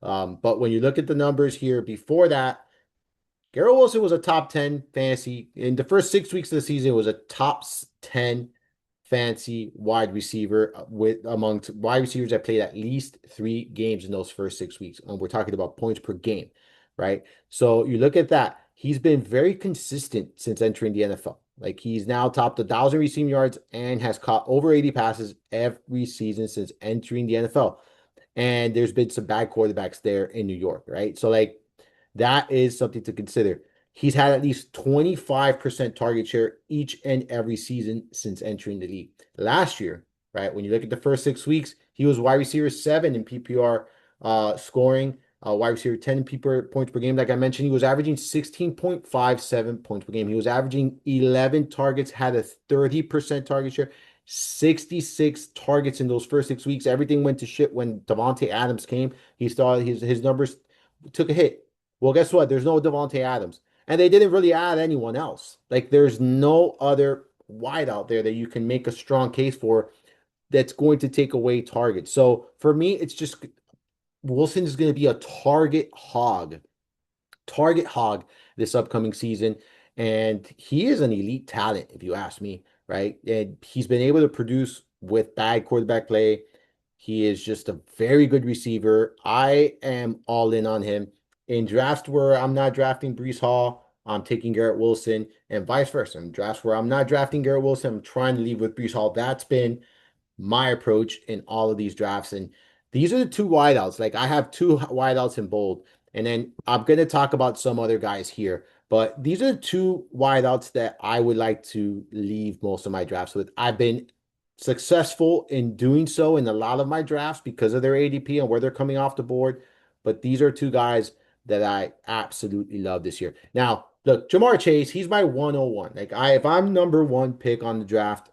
A: on. But when you look at the numbers here before that, Garrett Wilson was a top 10 fantasy in the first 6 weeks of the season. Was a top 10 fantasy wide receiver with amongst wide receivers that played at least 3 games in those first 6 weeks. And we're talking about points per game, right? So you look at that. He's been very consistent since entering the NFL. Like he's now topped 1,000 receiving yards and has caught over 80 passes every season since entering the NFL. And there's been some bad quarterbacks there in New York, right? So like that is something to consider. He's had at least 25% target share each and every season since entering the league. Last year, right, when you look at the first 6 weeks, he was wide receiver 7 in PPR scoring, wide receiver 10 in PPR points per game. Like I mentioned, he was averaging 16.57 points per game. He was averaging 11 targets, had a 30% target share, 66 targets in those first 6 weeks. Everything went to shit when Devontae Adams came. He started his numbers took a hit. Well, guess what? There's no Devontae Adams. And they didn't really add anyone else. Like there's no other wide out there that you can make a strong case for that's going to take away targets. So for me, it's just Wilson is going to be a target hog this upcoming season. And he is an elite talent, if you ask me, right? And he's been able to produce with bad quarterback play. He is just a very good receiver. I am all in on him. In drafts where I'm not drafting Brees Hall, I'm taking Garrett Wilson, and vice versa. In drafts where I'm not drafting Garrett Wilson, I'm trying to leave with Brees Hall. That's been my approach in all of these drafts. And these are the two wideouts. Like I have two wideouts in bold, and then I'm going to talk about some other guys here. But these are the two wideouts that I would like to leave most of my drafts with. I've been successful in doing so in a lot of my drafts because of their ADP and where they're coming off the board. But these are two guys that I absolutely love this year. Now, look, Jamar Chase, he's my 101. Like if I'm number one pick on the draft,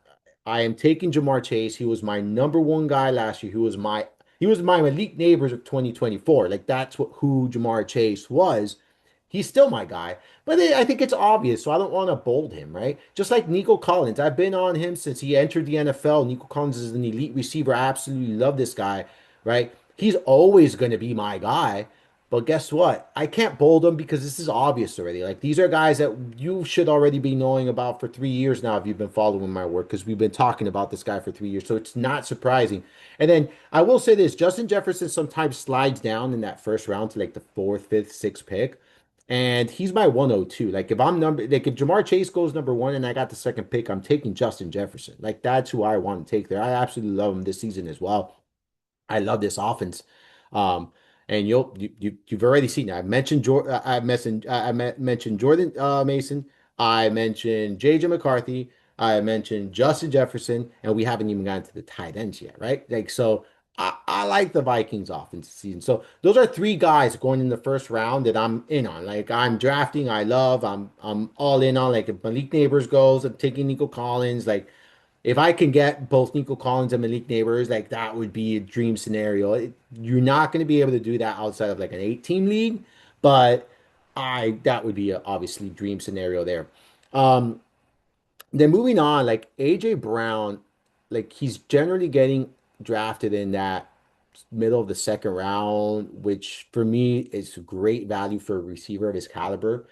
A: I am taking Jamar Chase. He was my number one guy last year. He was my elite neighbors of 2024. Like that's who Jamar Chase was. He's still my guy, but I think it's obvious, so I don't want to bold him, right? Just like Nico Collins, I've been on him since he entered the NFL. Nico Collins is an elite receiver. I absolutely love this guy, right? He's always going to be my guy. But guess what? I can't bold him because this is obvious already. Like these are guys that you should already be knowing about for 3 years now if you've been following my work because we've been talking about this guy for 3 years. So it's not surprising. And then I will say this, Justin Jefferson sometimes slides down in that first round to like the fourth, fifth, sixth pick. And he's my 102. Like if Jamar Chase goes number one and I got the second pick, I'm taking Justin Jefferson. Like that's who I want to take there. I absolutely love him this season as well. I love this offense. Um, and you've already seen it. I mentioned Jordan Mason. I mentioned JJ McCarthy. I mentioned Justin Jefferson, and we haven't even gotten to the tight ends yet, right? Like so, I like the Vikings offense this season. So those are three guys going in the first round that I'm in on. Like I'm drafting, I love. I'm all in on. Like if Malik Neighbors goes, I'm taking Nico Collins. Like if I can get both Nico Collins and Malik Neighbors, like that would be a dream scenario. You're not going to be able to do that outside of like an 8-team league, but I that would be a obviously dream scenario there. Um, then moving on, like AJ Brown, like he's generally getting drafted in that middle of the second round, which for me is great value for a receiver of his caliber.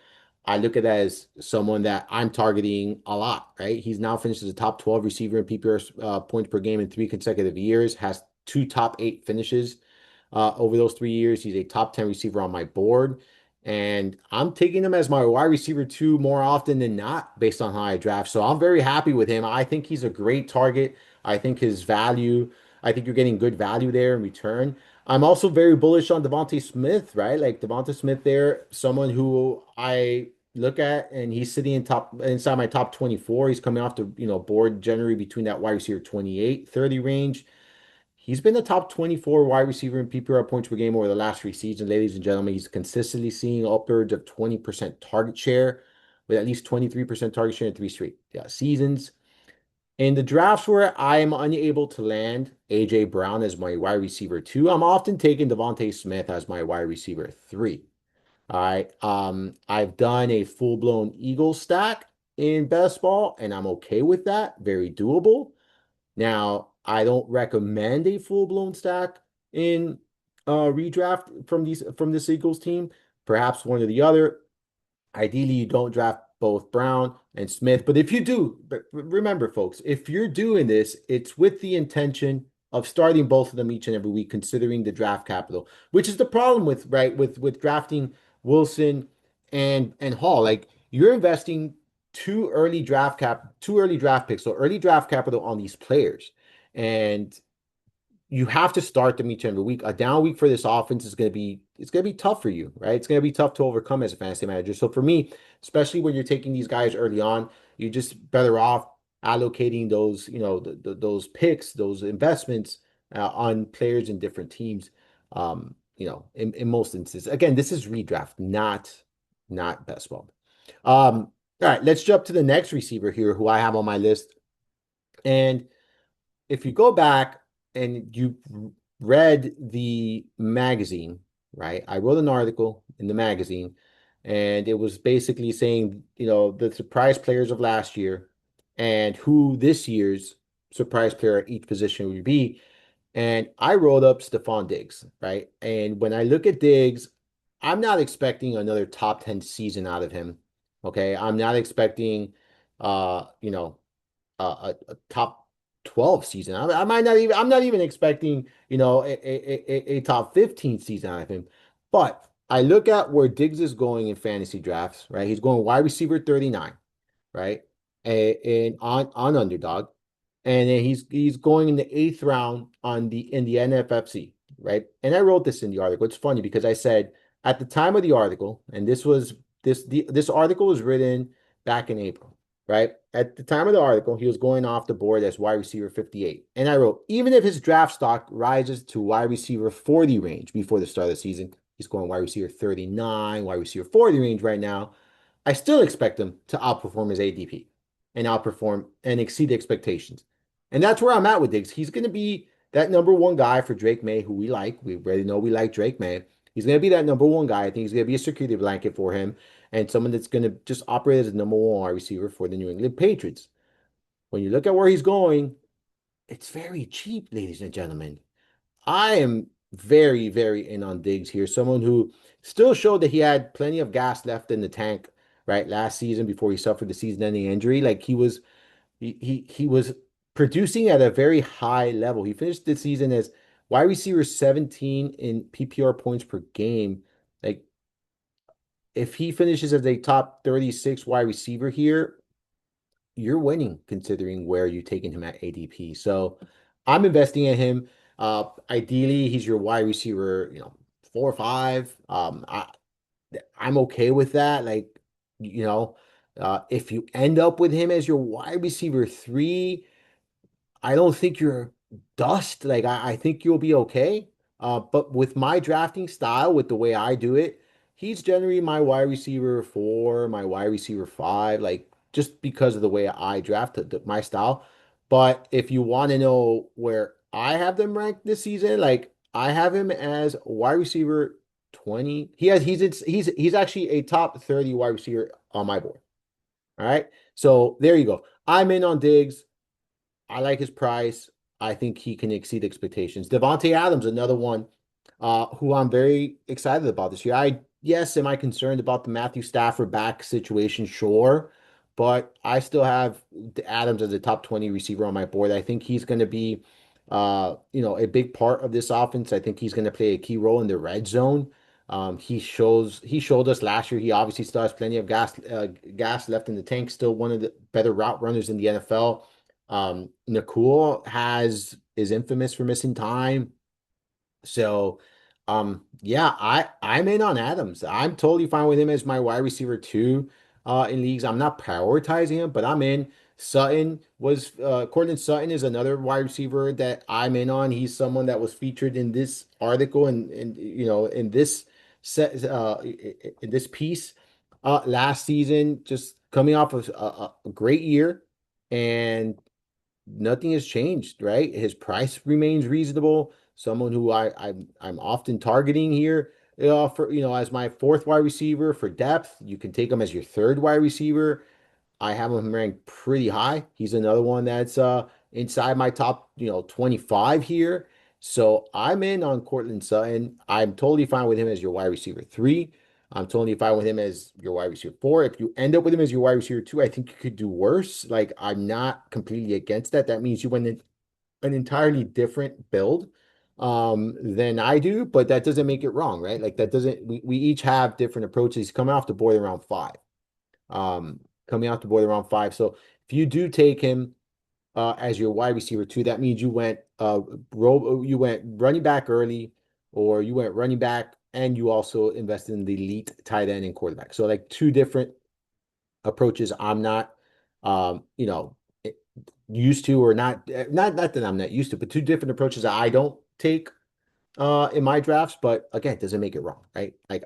A: I look at that as someone that I'm targeting a lot, right? He's now finished as a top 12 receiver in PPR points per game in 3 consecutive years, has two top 8 finishes over those 3 years. He's a top 10 receiver on my board. And I'm taking him as my wide receiver two more often than not based on how I draft. So I'm very happy with him. I think he's a great target. I think his value, I think you're getting good value there in return. I'm also very bullish on Devontae Smith, right? Like Devontae Smith there, someone who I look at and he's sitting inside my top 24. He's coming off the, board generally between that wide receiver 28, 30 range. He's been the top 24 wide receiver in PPR points per game over the last 3 seasons, ladies and gentlemen. He's consistently seeing upwards of 20% target share with at least 23% target share in 3 straight seasons. In the drafts where I am unable to land AJ Brown as my wide receiver two, I'm often taking Devontae Smith as my wide receiver three. All right. I've done a full-blown Eagle stack. in best ball, and I'm okay with that. Very doable. Now, I don't recommend a full-blown stack in redraft from this Eagles team. Perhaps one or the other. Ideally, you don't draft both Brown and Smith. But if you do, but remember, folks, if you're doing this, it's with the intention of starting both of them each and every week, considering the draft capital, which is the problem with right with drafting Wilson and Hall. Like you're investing too early draft picks, so early draft capital on these players. And you have to start them each and every week. A down week for this offense is going to be tough for you, right? It's going to be tough to overcome as a fantasy manager. So for me, especially when you're taking these guys early on, you're just better off allocating those, those picks, those investments on players in different teams. In most instances, again, this is redraft, not best ball. All right, let's jump to the next receiver here, who I have on my list, and if you go back and you read the magazine, right? I wrote an article in the magazine, and it was basically saying, the surprise players of last year and who this year's surprise player at each position would be. And I wrote up Stephon Diggs, right? And when I look at Diggs, I'm not expecting another top 10 season out of him. Okay. I'm not expecting, uh, you know, a top 12 season. I'm not even expecting, a top 15 season out of him. But I look at where Diggs is going in fantasy drafts, right? He's going wide receiver 39, right? And on underdog. And then he's going in the eighth round in the NFFC, right? And I wrote this in the article. It's funny because I said at the time of the article, and this article was written back in April, right? At the time of the article, he was going off the board as wide receiver 58. And I wrote, even if his draft stock rises to wide receiver 40 range before the start of the season, he's going wide receiver 39, wide receiver 40 range right now. I still expect him to outperform his ADP and outperform and exceed expectations. And that's where I'm at with Diggs. He's going to be that number one guy for Drake May, who we like. We already know we like Drake May. He's going to be that number one guy. I think he's going to be a security blanket for him and someone that's going to just operate as a number one wide receiver for the New England Patriots. When you look at where he's going, it's very cheap, ladies and gentlemen. I am very, very in on Diggs here. Someone who still showed that he had plenty of gas left in the tank, right? Last season before he suffered the season-ending injury. Like he was producing at a very high level. He finished the season as wide receiver 17 in PPR points per game. Like if he finishes as a top 36 wide receiver here, you're winning considering where you're taking him at ADP. So I'm investing in him. Ideally, he's your wide receiver, 4 or 5. I'm okay with that. Like, you know, if you end up with him as your wide receiver 3, I don't think you're dust. Like I think you'll be okay. But with my drafting style, with the way I do it, he's generally my wide receiver 4, my wide receiver 5, like just because of the way I draft my style. But if you want to know where I have them ranked this season, like I have him as wide receiver 20. He's actually a top 30 wide receiver on my board. All right. So there you go. I'm in on Diggs. I like his price. I think he can exceed expectations. Devontae Adams, another one who I'm very excited about this year. Yes, am I concerned about the Matthew Stafford back situation? Sure, but I still have Adams as a top 20 receiver on my board. I think he's going to be, a big part of this offense. I think he's going to play a key role in the red zone. He showed us last year. He obviously still has plenty of gas left in the tank. Still one of the better route runners in the NFL. Nakul is infamous for missing time. So, yeah, I'm in on Adams. I'm totally fine with him as my wide receiver 2 in leagues. I'm not prioritizing him, but I'm in. Cortland Sutton is another wide receiver that I'm in on. He's someone that was featured in this article and in this set in this piece last season, just coming off of a great year, and nothing has changed, right? His price remains reasonable. Someone who I'm often targeting here, for as my fourth wide receiver for depth. You can take him as your third wide receiver. I have him ranked pretty high. He's another one that's inside my top, 25 here. So I'm in on Cortland Sutton. I'm totally fine with him as your wide receiver three. I'm totally fine with him as your wide receiver four. If you end up with him as your wide receiver two, I think you could do worse. Like I'm not completely against that. That means you went in an entirely different build than I do, but that doesn't make it wrong, right? Like that doesn't we each have different approaches. He's coming off the board around five. Um, Coming off the board around five. So if you do take him as your wide receiver two, that means you went running back early, or you went running back and you also invested in the elite tight end and quarterback. So like two different approaches I'm not eh, used to, or not that I'm not used to, but two different approaches that I don't take in my drafts. But again, it doesn't make it wrong, right? Like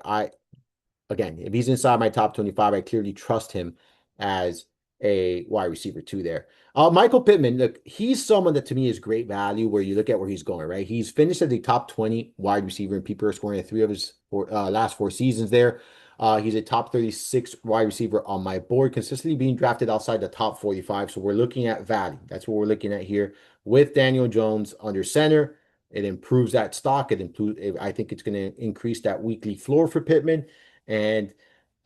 A: again, if he's inside my top 25, I clearly trust him as a wide receiver two there. Michael Pittman, look, he's someone that to me is great value where you look at where he's going, right? He's finished as the top 20 wide receiver in PPR scoring in three of his last four seasons there. He's a top 36 wide receiver on my board, consistently being drafted outside the top 45. So we're looking at value. That's what we're looking at here with Daniel Jones under center. It improves that stock. I think it's going to increase that weekly floor for Pittman. And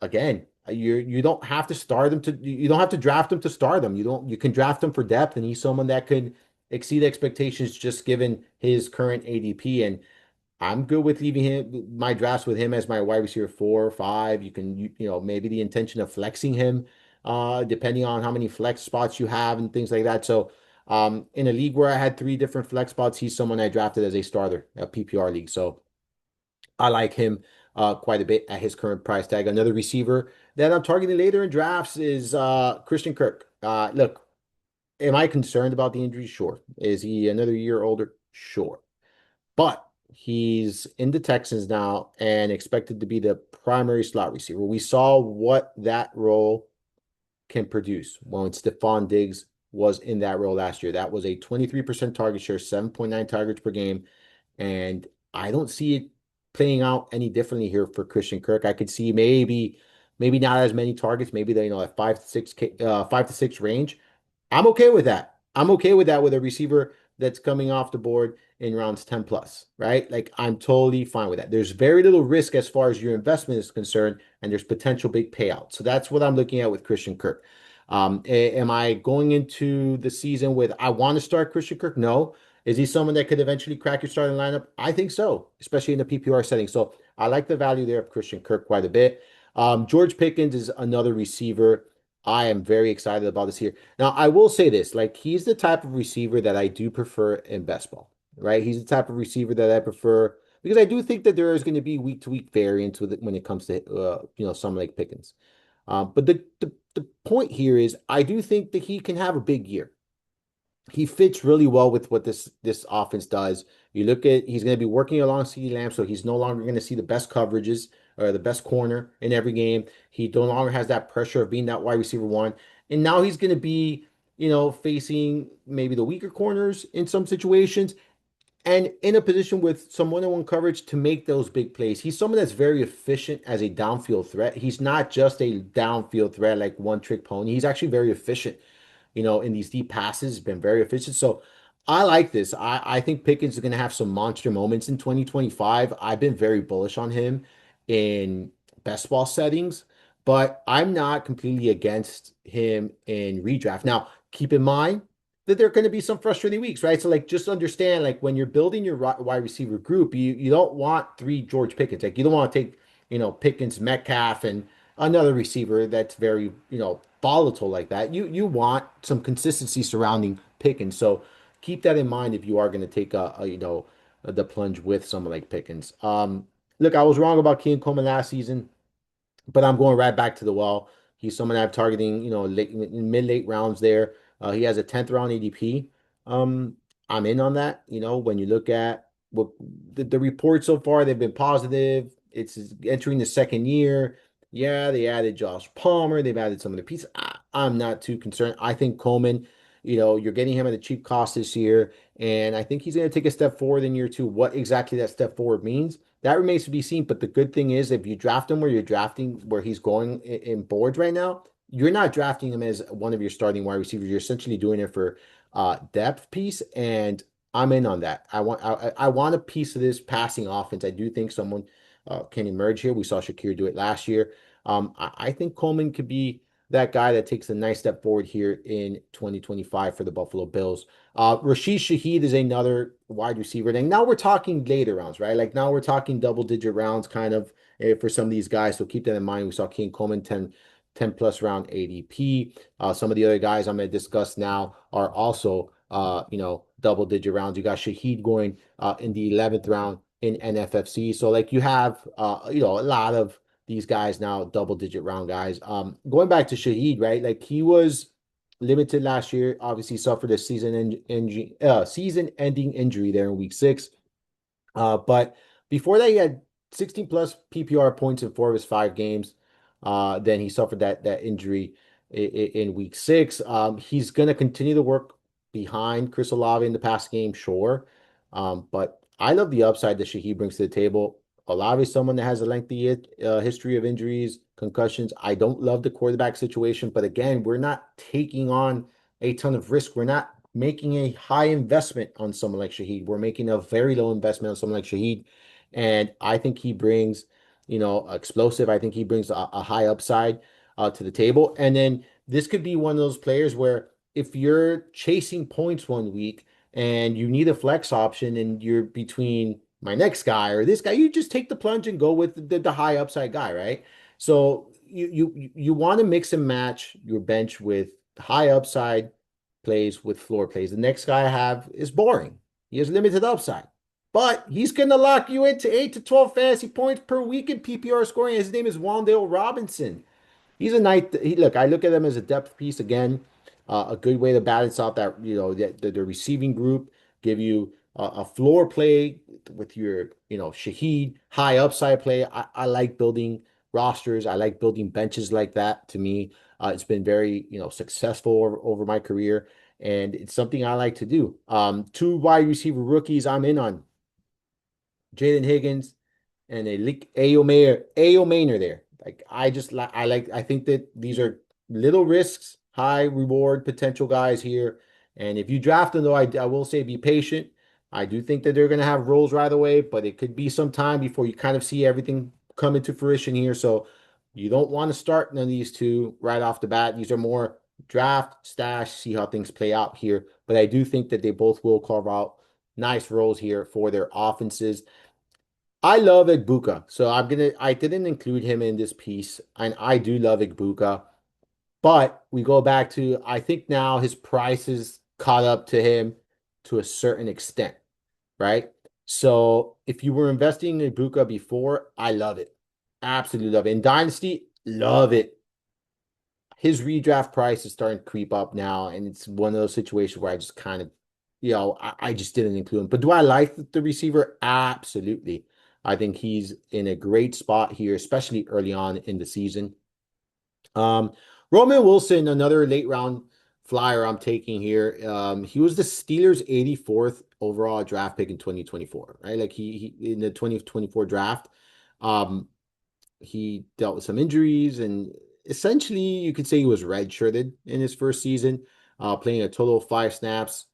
A: again, you don't have to start them to you don't have to draft them to start them. You can draft them for depth, and he's someone that could exceed expectations just given his current ADP. And I'm good with leaving my drafts with him as my wide receiver four or five. Maybe the intention of flexing him, depending on how many flex spots you have and things like that. So in a league where I had three different flex spots, he's someone I drafted as a starter, a PPR league. So I like him quite a bit at his current price tag. Another receiver that I'm targeting later in drafts is Christian Kirk. Look, am I concerned about the injury? Sure. Is he another year older? Sure. But he's in the Texans now and expected to be the primary slot receiver. We saw what that role can produce when Stephon Diggs was in that role last year. That was a 23% target share, 7.9 targets per game. And I don't see it playing out any differently here for Christian Kirk. I could see maybe not as many targets, maybe at 5 to 6 range. I'm okay with that. I'm okay with that with a receiver that's coming off the board in rounds 10 plus, right? Like I'm totally fine with that. There's very little risk as far as your investment is concerned, and there's potential big payout. So that's what I'm looking at with Christian Kirk. Am I going into the season with I want to start Christian Kirk? No. Is he someone that could eventually crack your starting lineup? I think so, especially in the PPR setting. So I like the value there of Christian Kirk quite a bit. George Pickens is another receiver. I am very excited about this here. Now, I will say this, like he's the type of receiver that I do prefer in best ball, right? He's the type of receiver that I prefer because I do think that there is going to be week to week variance with it when it comes to someone like Pickens. But the point here is I do think that he can have a big year. He fits really well with what this offense does. You look at he's going to be working along CeeDee Lamb, so he's no longer going to see the best coverages or the best corner in every game. He no longer has that pressure of being that wide receiver one, and now he's going to be facing maybe the weaker corners in some situations, and in a position with some one-on-one coverage to make those big plays. He's someone that's very efficient as a downfield threat. He's not just a downfield threat like one trick pony. He's actually very efficient in these deep passes, been very efficient. So I like this. I think Pickens is going to have some monster moments in 2025. I've been very bullish on him in best ball settings, but I'm not completely against him in redraft. Now, keep in mind that there are going to be some frustrating weeks, right? So like just understand like when you're building your wide receiver group, you don't want three George Pickens. Like you don't want to take, Pickens, Metcalf, and another receiver that's very, volatile like that. You want some consistency surrounding Pickens. So keep that in mind if you are going to take the plunge with someone like Pickens. Look, I was wrong about King Coleman last season, but I'm going right back to the well. He's someone I'm targeting, mid-late rounds there. He has a 10th round ADP. Um, I'm in on that. When you look at what the reports so far, they've been positive. It's entering the second year. Yeah, they added Josh Palmer. They've added some of the pieces. I'm not too concerned. I think Coleman, you're getting him at a cheap cost this year, and I think he's going to take a step forward in year two. What exactly that step forward means, that remains to be seen. But the good thing is, if you draft him where you're drafting, where he's going in boards right now, you're not drafting him as one of your starting wide receivers. You're essentially doing it for depth piece, and I'm in on that. I want a piece of this passing offense. I do think someone can emerge here. We saw Shakir do it last year. I think Coleman could be that guy that takes a nice step forward here in 2025 for the Buffalo Bills. Rashid Shaheed is another wide receiver. And now we're talking later rounds, right? Like now we're talking double digit rounds kind of for some of these guys. So keep that in mind. We saw King Coleman 10 plus round ADP. Some of the other guys I'm going to discuss now are also, double digit rounds. You got Shaheed going in the 11th round in NFFC. So like you have, a lot of these guys now, double digit round guys. Going back to Shaheed, right? Like he was limited last year, obviously suffered a season ending injury there in week 6. But before that, he had 16 plus PPR points in 4 of his 5 games. Then he suffered that injury in week 6. He's going to continue to work behind Chris Olave in the past game, sure. But I love the upside that Shaheed brings to the table. Olave is someone that has a lengthy history of injuries, concussions. I don't love the quarterback situation, but again, we're not taking on a ton of risk. We're not making a high investment on someone like Shaheed. We're making a very low investment on someone like Shaheed. And I think he brings, explosive. I think he brings a high upside to the table. And then this could be one of those players where if you're chasing points one week and you need a flex option and you're between my next guy or this guy, you just take the plunge and go with the high upside guy, right? So you want to mix and match your bench with high upside plays with floor plays. The next guy I have is boring. He has limited upside, but he's going to lock you into 8 to 12 fantasy points per week in PPR scoring. His name is Wandale Robinson. He's a night. Look, I look at him as a depth piece again, a good way to balance out that the receiving group, give you a floor play with your Shaheed high upside play. I like building rosters. I like building benches like that. To me, it's been very successful over my career, and it's something I like to do. Two wide receiver rookies I'm in on. Jalen Higgins and Ayo Maynor there. Like I think that these are little risks, high reward potential guys here. And if you draft them, though, I will say be patient. I do think that they're going to have roles right away, but it could be some time before you kind of see everything come into fruition here. So you don't want to start none of these two right off the bat. These are more draft, stash, see how things play out here. But I do think that they both will carve out nice roles here for their offenses. I love Egbuka, so I didn't include him in this piece, and I do love Egbuka, but we go back to I think now his price is caught up to him to a certain extent, right? So if you were investing in Egbuka before, I love it. Absolutely love it. In Dynasty, love it. His redraft price is starting to creep up now, and it's one of those situations where I just kind of, I just didn't include him. But do I like the receiver? Absolutely. I think he's in a great spot here, especially early on in the season. Um, Roman Wilson, another late round flyer I'm taking here. He was the Steelers' 84th overall draft pick in 2024, right? Like he in the 2024 draft. Um, he dealt with some injuries, and essentially you could say he was redshirted in his first season, playing a total of 5 snaps.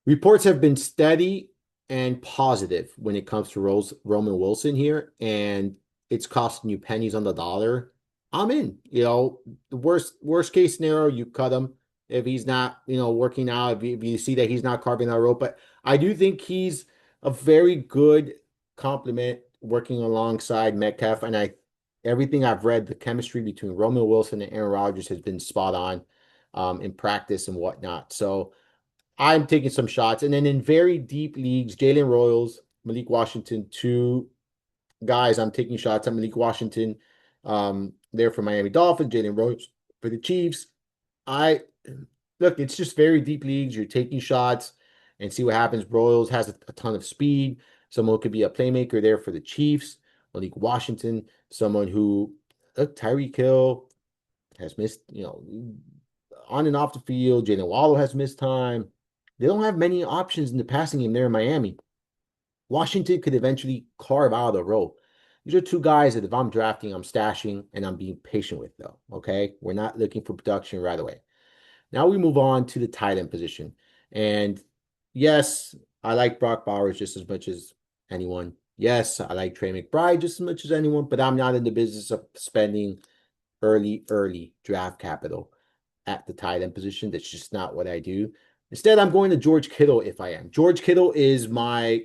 A: Reports have been steady and positive when it comes to Roman Wilson here, and it's costing you pennies on the dollar. I'm in. The worst case scenario, you cut him if he's not, working out. If you see that he's not carving that rope, but I do think he's a very good complement working alongside Metcalf, and everything I've read, the chemistry between Roman Wilson and Aaron Rodgers has been spot on in practice and whatnot. So I'm taking some shots. And then in very deep leagues, Jalen Royals, Malik Washington, two guys I'm taking shots at. Malik Washington, there for Miami Dolphins, Jalen Royals for the Chiefs. I Look, it's just very deep leagues. You're taking shots and see what happens. Royals has a ton of speed. Someone could be a playmaker there for the Chiefs. Malik Washington, someone who Tyreek Hill has missed, on and off the field. Jalen Waddle has missed time. They don't have many options in the passing game there in Miami. Washington could eventually carve out a role. These are two guys that if I'm drafting, I'm stashing and I'm being patient with, though. Okay. We're not looking for production right away. Now we move on to the tight end position. And yes, I like Brock Bowers just as much as anyone. Yes, I like Trey McBride just as much as anyone, but I'm not in the business of spending early draft capital at the tight end position. That's just not what I do. Instead, I'm going to George Kittle if I am. George Kittle is my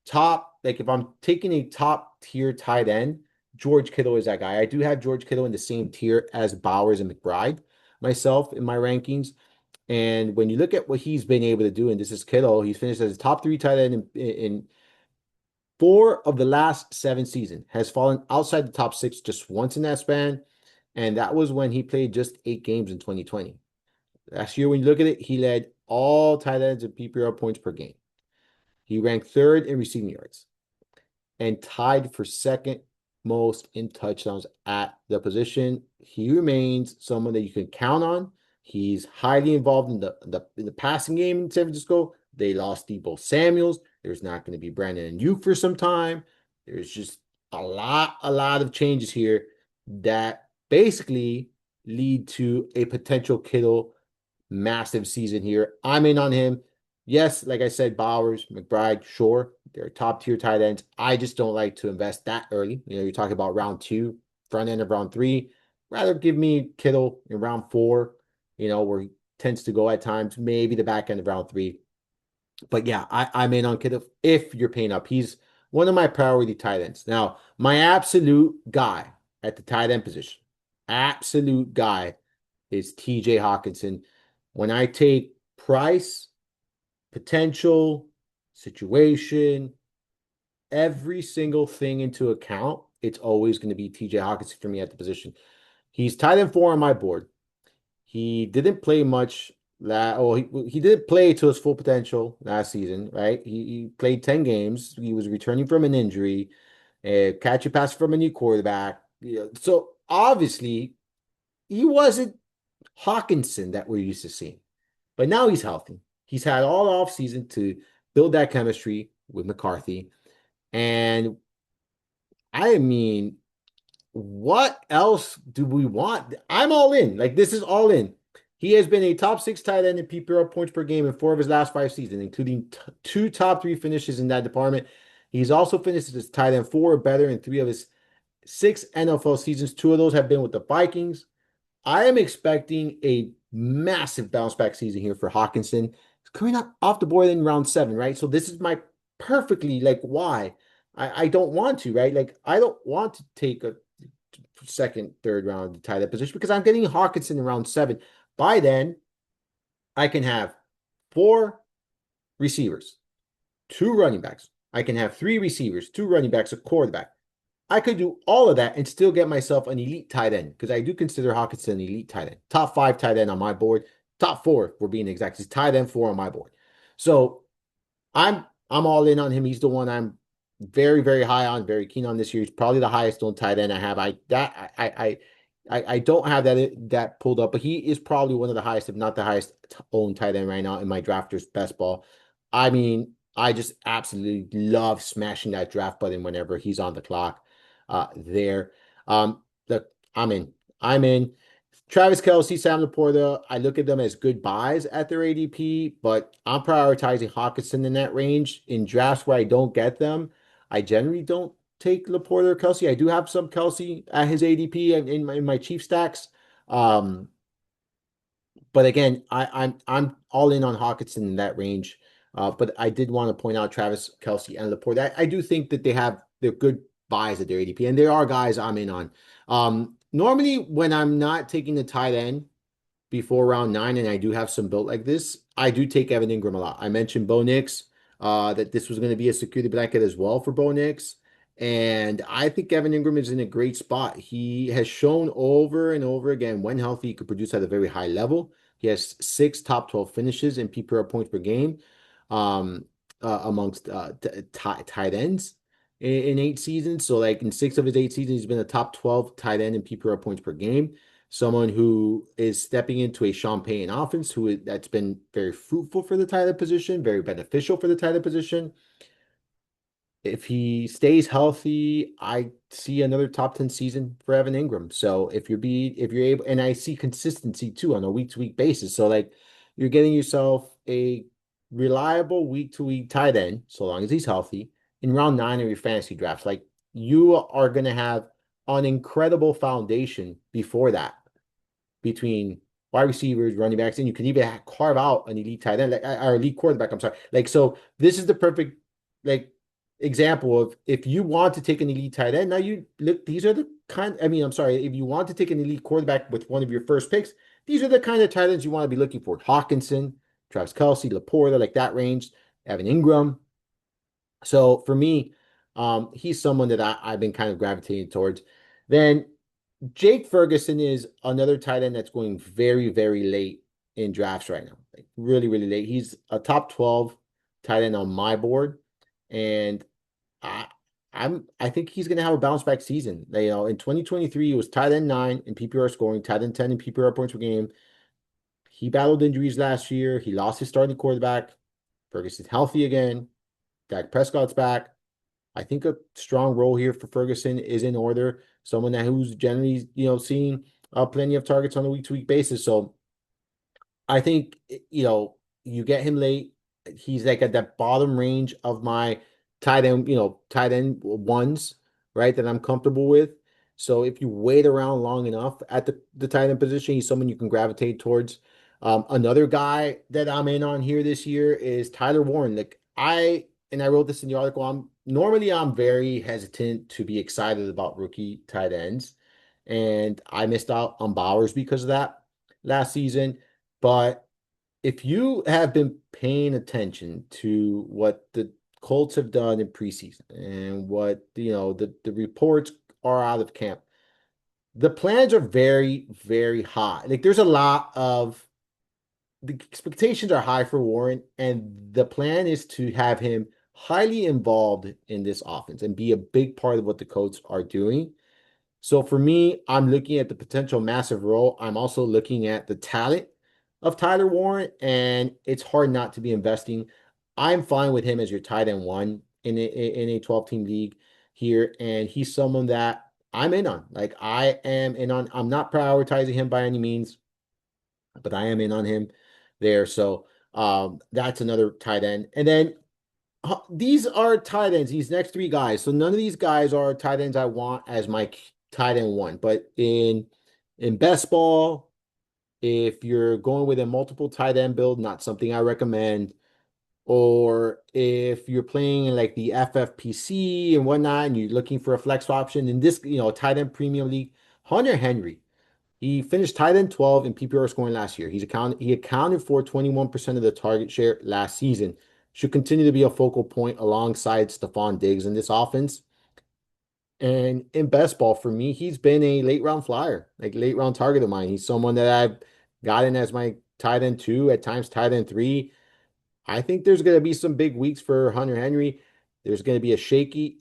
A: top, like if I'm taking a top tier tight end, George Kittle is that guy. I do have George Kittle in the same tier as Bowers and McBride myself in my rankings. And when you look at what he's been able to do, and this is Kittle, he's finished as a top three tight end in 4 of the last 7 seasons, has fallen outside the top six just once in that span. And that was when he played just 8 games in 2020. Last year, when you look at it, he led all tight ends in PPR points per game. He ranked third in receiving yards and tied for second most in touchdowns at the position. He remains someone that you can count on. He's highly involved in the passing game in San Francisco. They lost Deebo Samuels. There's not going to be Brandon Ayuk for some time. There's just a lot of changes here that basically lead to a potential Kittle massive season here. I'm in on him. Yes, like I said, Bowers, McBride, sure, they're top tier tight ends. I just don't like to invest that early. You're talking about round 2, front end of round 3. Rather give me Kittle in round 4, where he tends to go at times, maybe the back end of round 3. But yeah, I'm in on Kittle if you're paying up. He's one of my priority tight ends. Now, my absolute guy at the tight end position, absolute guy is TJ Hawkinson. When I take price, potential, situation, every single thing into account, it's always going to be TJ Hawkinson for me at the position. He's tight end 4 on my board. He didn't play much. He didn't play to his full potential last season, right? He played 10 games. He was returning from an injury, catch a pass from a new quarterback. So obviously, he wasn't Hawkinson that we're used to seeing. But now he's healthy. He's had all off season to build that chemistry with McCarthy. And I mean, what else do we want? I'm all in. Like, this is all in. He has been a top 6 tight end in PPR points per game in 4 of his last 5 seasons, including 2 top 3 finishes in that department. He's also finished as tight end 4 or better in 3 of his 6 NFL seasons. 2 of those have been with the Vikings. I am expecting a massive bounce back season here for Hawkinson. He's coming up off the board in round 7, right? So this is my perfectly like why I don't want to, right? Like I don't want to take a second, third round tight end position because I'm getting Hawkinson in round 7. By then, I can have 4 receivers, 2 running backs. I can have 3 receivers, 2 running backs, a quarterback. I could do all of that and still get myself an elite tight end because I do consider Hawkinson an elite tight end. Top 5 tight end on my board. Top 4, if we're being exact. He's tight end 4 on my board. So I'm all in on him. He's the one I'm very, very high on, very keen on this year. He's probably the highest owned tight end I have. I don't have that pulled up, but he is probably one of the highest, if not the highest owned tight end right now in my drafters best ball. I mean, I just absolutely love smashing that draft button whenever he's on the clock there. Look, I'm in. I'm in. Travis Kelce, Sam Laporta, I look at them as good buys at their ADP, but I'm prioritizing Hawkinson in that range. In drafts where I don't get them, I generally don't take Laporta or Kelce. I do have some Kelce at his ADP in my Chief stacks. But again, I'm all in on Hawkinson in that range. But I did want to point out Travis Kelce and Laporte. I do think that they're good buys at their ADP, and there are guys I'm in on. Normally, when I'm not taking the tight end before round 9, and I do have some built like this, I do take Evan Ingram a lot. I mentioned Bo Nix, that this was going to be a security blanket as well for Bo Nix. And I think Evan Ingram is in a great spot. He has shown over and over again when healthy, he could produce at a very high level. He has 6 top 12 finishes in PPR points per game amongst tight ends in 8 seasons. So like in 6 of his 8 seasons, he's been a top 12 tight end in PPR points per game. Someone who is stepping into a Sean Payton offense that's been very fruitful for the tight end position, very beneficial for the tight end position. If he stays healthy, I see another top 10 season for Evan Ingram. So if you're able, and I see consistency too on a week to week basis. So like you're getting yourself a reliable week to week tight end, so long as he's healthy, in round 9 of your fantasy drafts. Like you are going to have an incredible foundation before that between wide receivers, running backs, and you can even carve out an elite tight end, like or elite quarterback. I'm sorry. Like so, this is the perfect like example of if you want to take an elite tight end. Now you look; these are the kind. I mean, I'm sorry. If you want to take an elite quarterback with one of your first picks, these are the kind of tight ends you want to be looking for: Hawkinson, Travis Kelce, Laporta, like that range, Evan Ingram. So for me, he's someone that I've been kind of gravitating towards. Then Jake Ferguson is another tight end that's going very, very late in drafts right now. Like really, really late. He's a top 12 tight end on my board. And I I think he's gonna have a bounce back season. In 2023, he was tight end 9 in PPR scoring, tight end 10 in PPR points per game. He battled injuries last year. He lost his starting quarterback. Ferguson's healthy again. Dak Prescott's back. I think a strong role here for Ferguson is in order. Someone that who's generally, seeing plenty of targets on a week-to-week basis. So I think, you get him late. He's like at that bottom range of my tight end ones, right, that I'm comfortable with. So if you wait around long enough at the tight end position, he's someone you can gravitate towards. Another guy that I'm in on here this year is Tyler Warren. And I wrote this in the article. I'm very hesitant to be excited about rookie tight ends, and I missed out on Bowers because of that last season. But if you have been paying attention to what the Colts have done in preseason and what the reports are out of camp, the plans are very, very high. Like there's a lot of the expectations are high for Warren, and the plan is to have him highly involved in this offense and be a big part of what the Colts are doing. So for me, I'm looking at the potential massive role. I'm also looking at the talent of Tyler Warren, and it's hard not to be investing. I'm fine with him as your tight end 1 in a 12-team league here, and he's someone that I'm in on. Like I am in on. I'm not prioritizing him by any means, but I am in on him there. So that's another tight end. And then these are tight ends, these next 3 guys. So none of these guys are tight ends I want as my tight end 1. But in best ball, if you're going with a multiple tight end build, not something I recommend. Or if you're playing in like the FFPC and whatnot, and you're looking for a flex option in this, tight end premium league, Hunter Henry. He finished tight end 12 in PPR scoring last year. He accounted for 21% of the target share last season. Should continue to be a focal point alongside Stephon Diggs in this offense. And in best ball for me, he's been a late round flyer, like late round target of mine. He's someone that I've gotten as my tight end 2, at times tight end 3. I think there's going to be some big weeks for Hunter Henry. There's going to be a shaky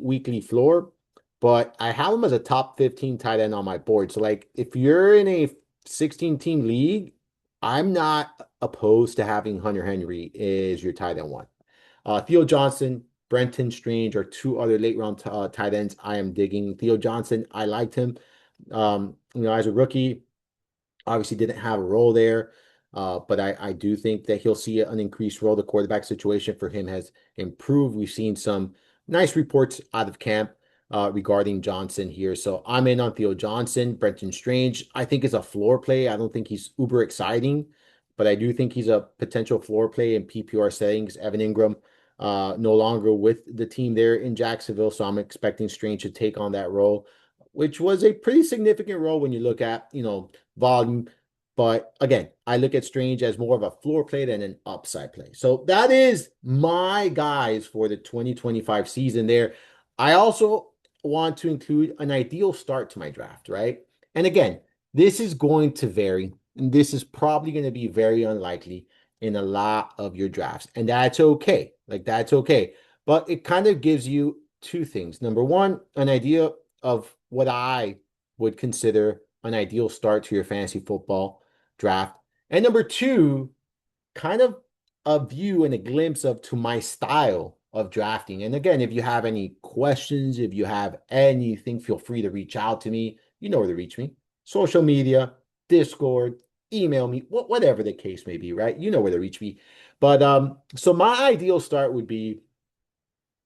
A: weekly floor, but I have him as a top 15 tight end on my board. So, like, if you're in a 16-team league, I'm not opposed to having Hunter Henry as your tight end 1. Theo Johnson, Brenton Strange are 2 other late round tight ends I am digging. Theo Johnson, I liked him, as a rookie. Obviously didn't have a role there. But I do think that he'll see an increased role. The quarterback situation for him has improved. We've seen some nice reports out of camp regarding Johnson here. So I'm in on Theo Johnson. Brenton Strange, I think, is a floor play. I don't think he's uber exciting, but I do think he's a potential floor play in PPR settings. Evan Ingram no longer with the team there in Jacksonville, so I'm expecting Strange to take on that role, which was a pretty significant role when you look at, volume. But again, I look at Strange as more of a floor play than an upside play. So that is my guys for the 2025 season there. I also want to include an ideal start to my draft, right? And again, this is going to vary, and this is probably going to be very unlikely in a lot of your drafts. And that's okay. Like, that's okay. But it kind of gives you 2 things. Number one, an idea of what I would consider an ideal start to your fantasy football draft. And number 2, kind of a view and a glimpse of to my style of drafting. And again, if you have any questions, if you have anything, feel free to reach out to me. You know where to reach me. Social media, Discord, email me, whatever the case may be, right? You know where to reach me. But so my ideal start would be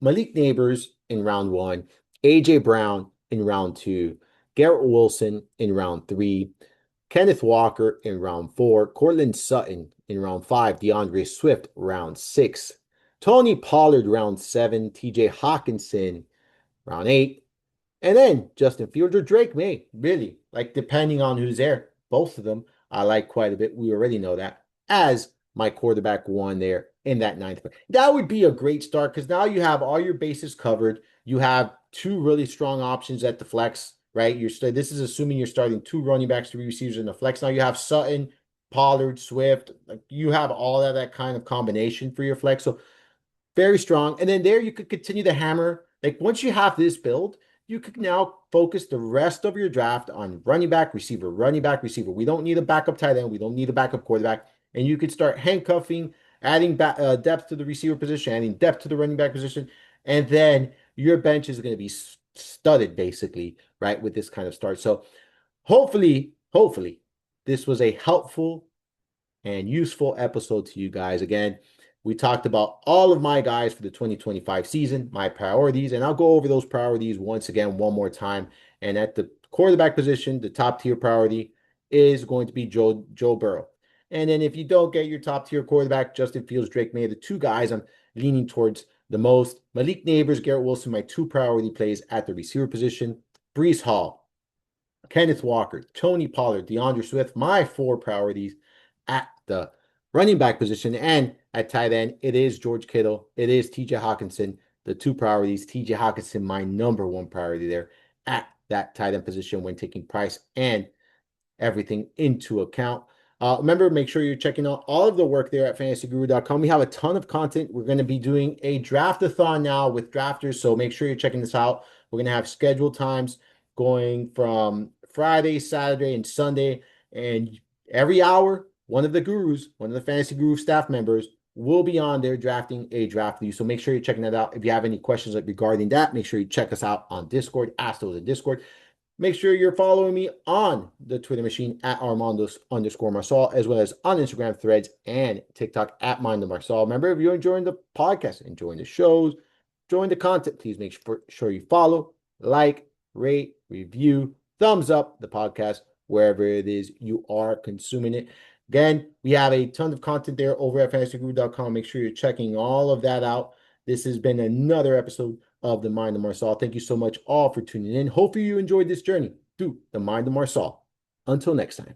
A: Malik Neighbors in round one, AJ Brown in round two, Garrett Wilson in round three, Kenneth Walker in round four, Cortland Sutton in round five, DeAndre Swift round six, Tony Pollard round seven, TJ Hawkinson round eight, and then Justin Fields or Drake May, really, like depending on who's there. Both of them I like quite a bit. We already know that as my quarterback one there in that ninth pick. That would be a great start because now you have all your bases covered. You have two really strong options at the flex, right? This is assuming you're starting two running backs, three receivers in the flex. Now you have Sutton, Pollard, Swift. Like you have all of that kind of combination for your flex. So very strong. And then there you could continue to hammer. Like once you have this build, you could now focus the rest of your draft on running back, receiver, running back, receiver. We don't need a backup tight end. We don't need a backup quarterback. And you could start handcuffing, adding depth to the receiver position, adding depth to the running back position. And then your bench is going to be studded basically, right, with this kind of start. So hopefully, this was a helpful and useful episode to you guys. Again, we talked about all of my guys for the 2025 season, my priorities, and I'll go over those priorities once again, one more time. And at the quarterback position, the top tier priority is going to be Joe Burrow. And then if you don't get your top tier quarterback, Justin Fields, Drake May, the two guys I'm leaning towards the most. Malik Neighbors, Garrett Wilson, my two priority plays at the receiver position. Breece Hall, Kenneth Walker, Tony Pollard, DeAndre Swift, my four priorities at the running back position. And at tight end, it is George Kittle. It is TJ Hawkinson, the two priorities. TJ Hawkinson, my number one priority there at that tight end position when taking price and everything into account. Remember, make sure you're checking out all of the work there at fantasyguru.com. We have a ton of content. We're going to be doing a draftathon now with drafters, so make sure you're checking this out. We're going to have scheduled times going from Friday, Saturday, and Sunday, and every hour, one of the gurus, one of the Fantasy Guru staff members will be on there drafting a draft for you. So make sure you're checking that out. If you have any questions regarding that, make sure you check us out on Discord. Ask those in Discord. Make sure you're following me on the Twitter machine at Armando_Marsal, as well as on Instagram, Threads, and TikTok at Armando Marsal. Remember, if you're enjoying the podcast, enjoying the shows, enjoying the content, please make sure you follow, like, rate, review, thumbs up the podcast wherever it is you are consuming it. Again, we have a ton of content there over at fantasyguru.com. Make sure you're checking all of that out. This has been another episode of the Mind of Marsal. Thank you so much all for tuning in. Hopefully you enjoyed this journey through the Mind of Marsal. Until next time.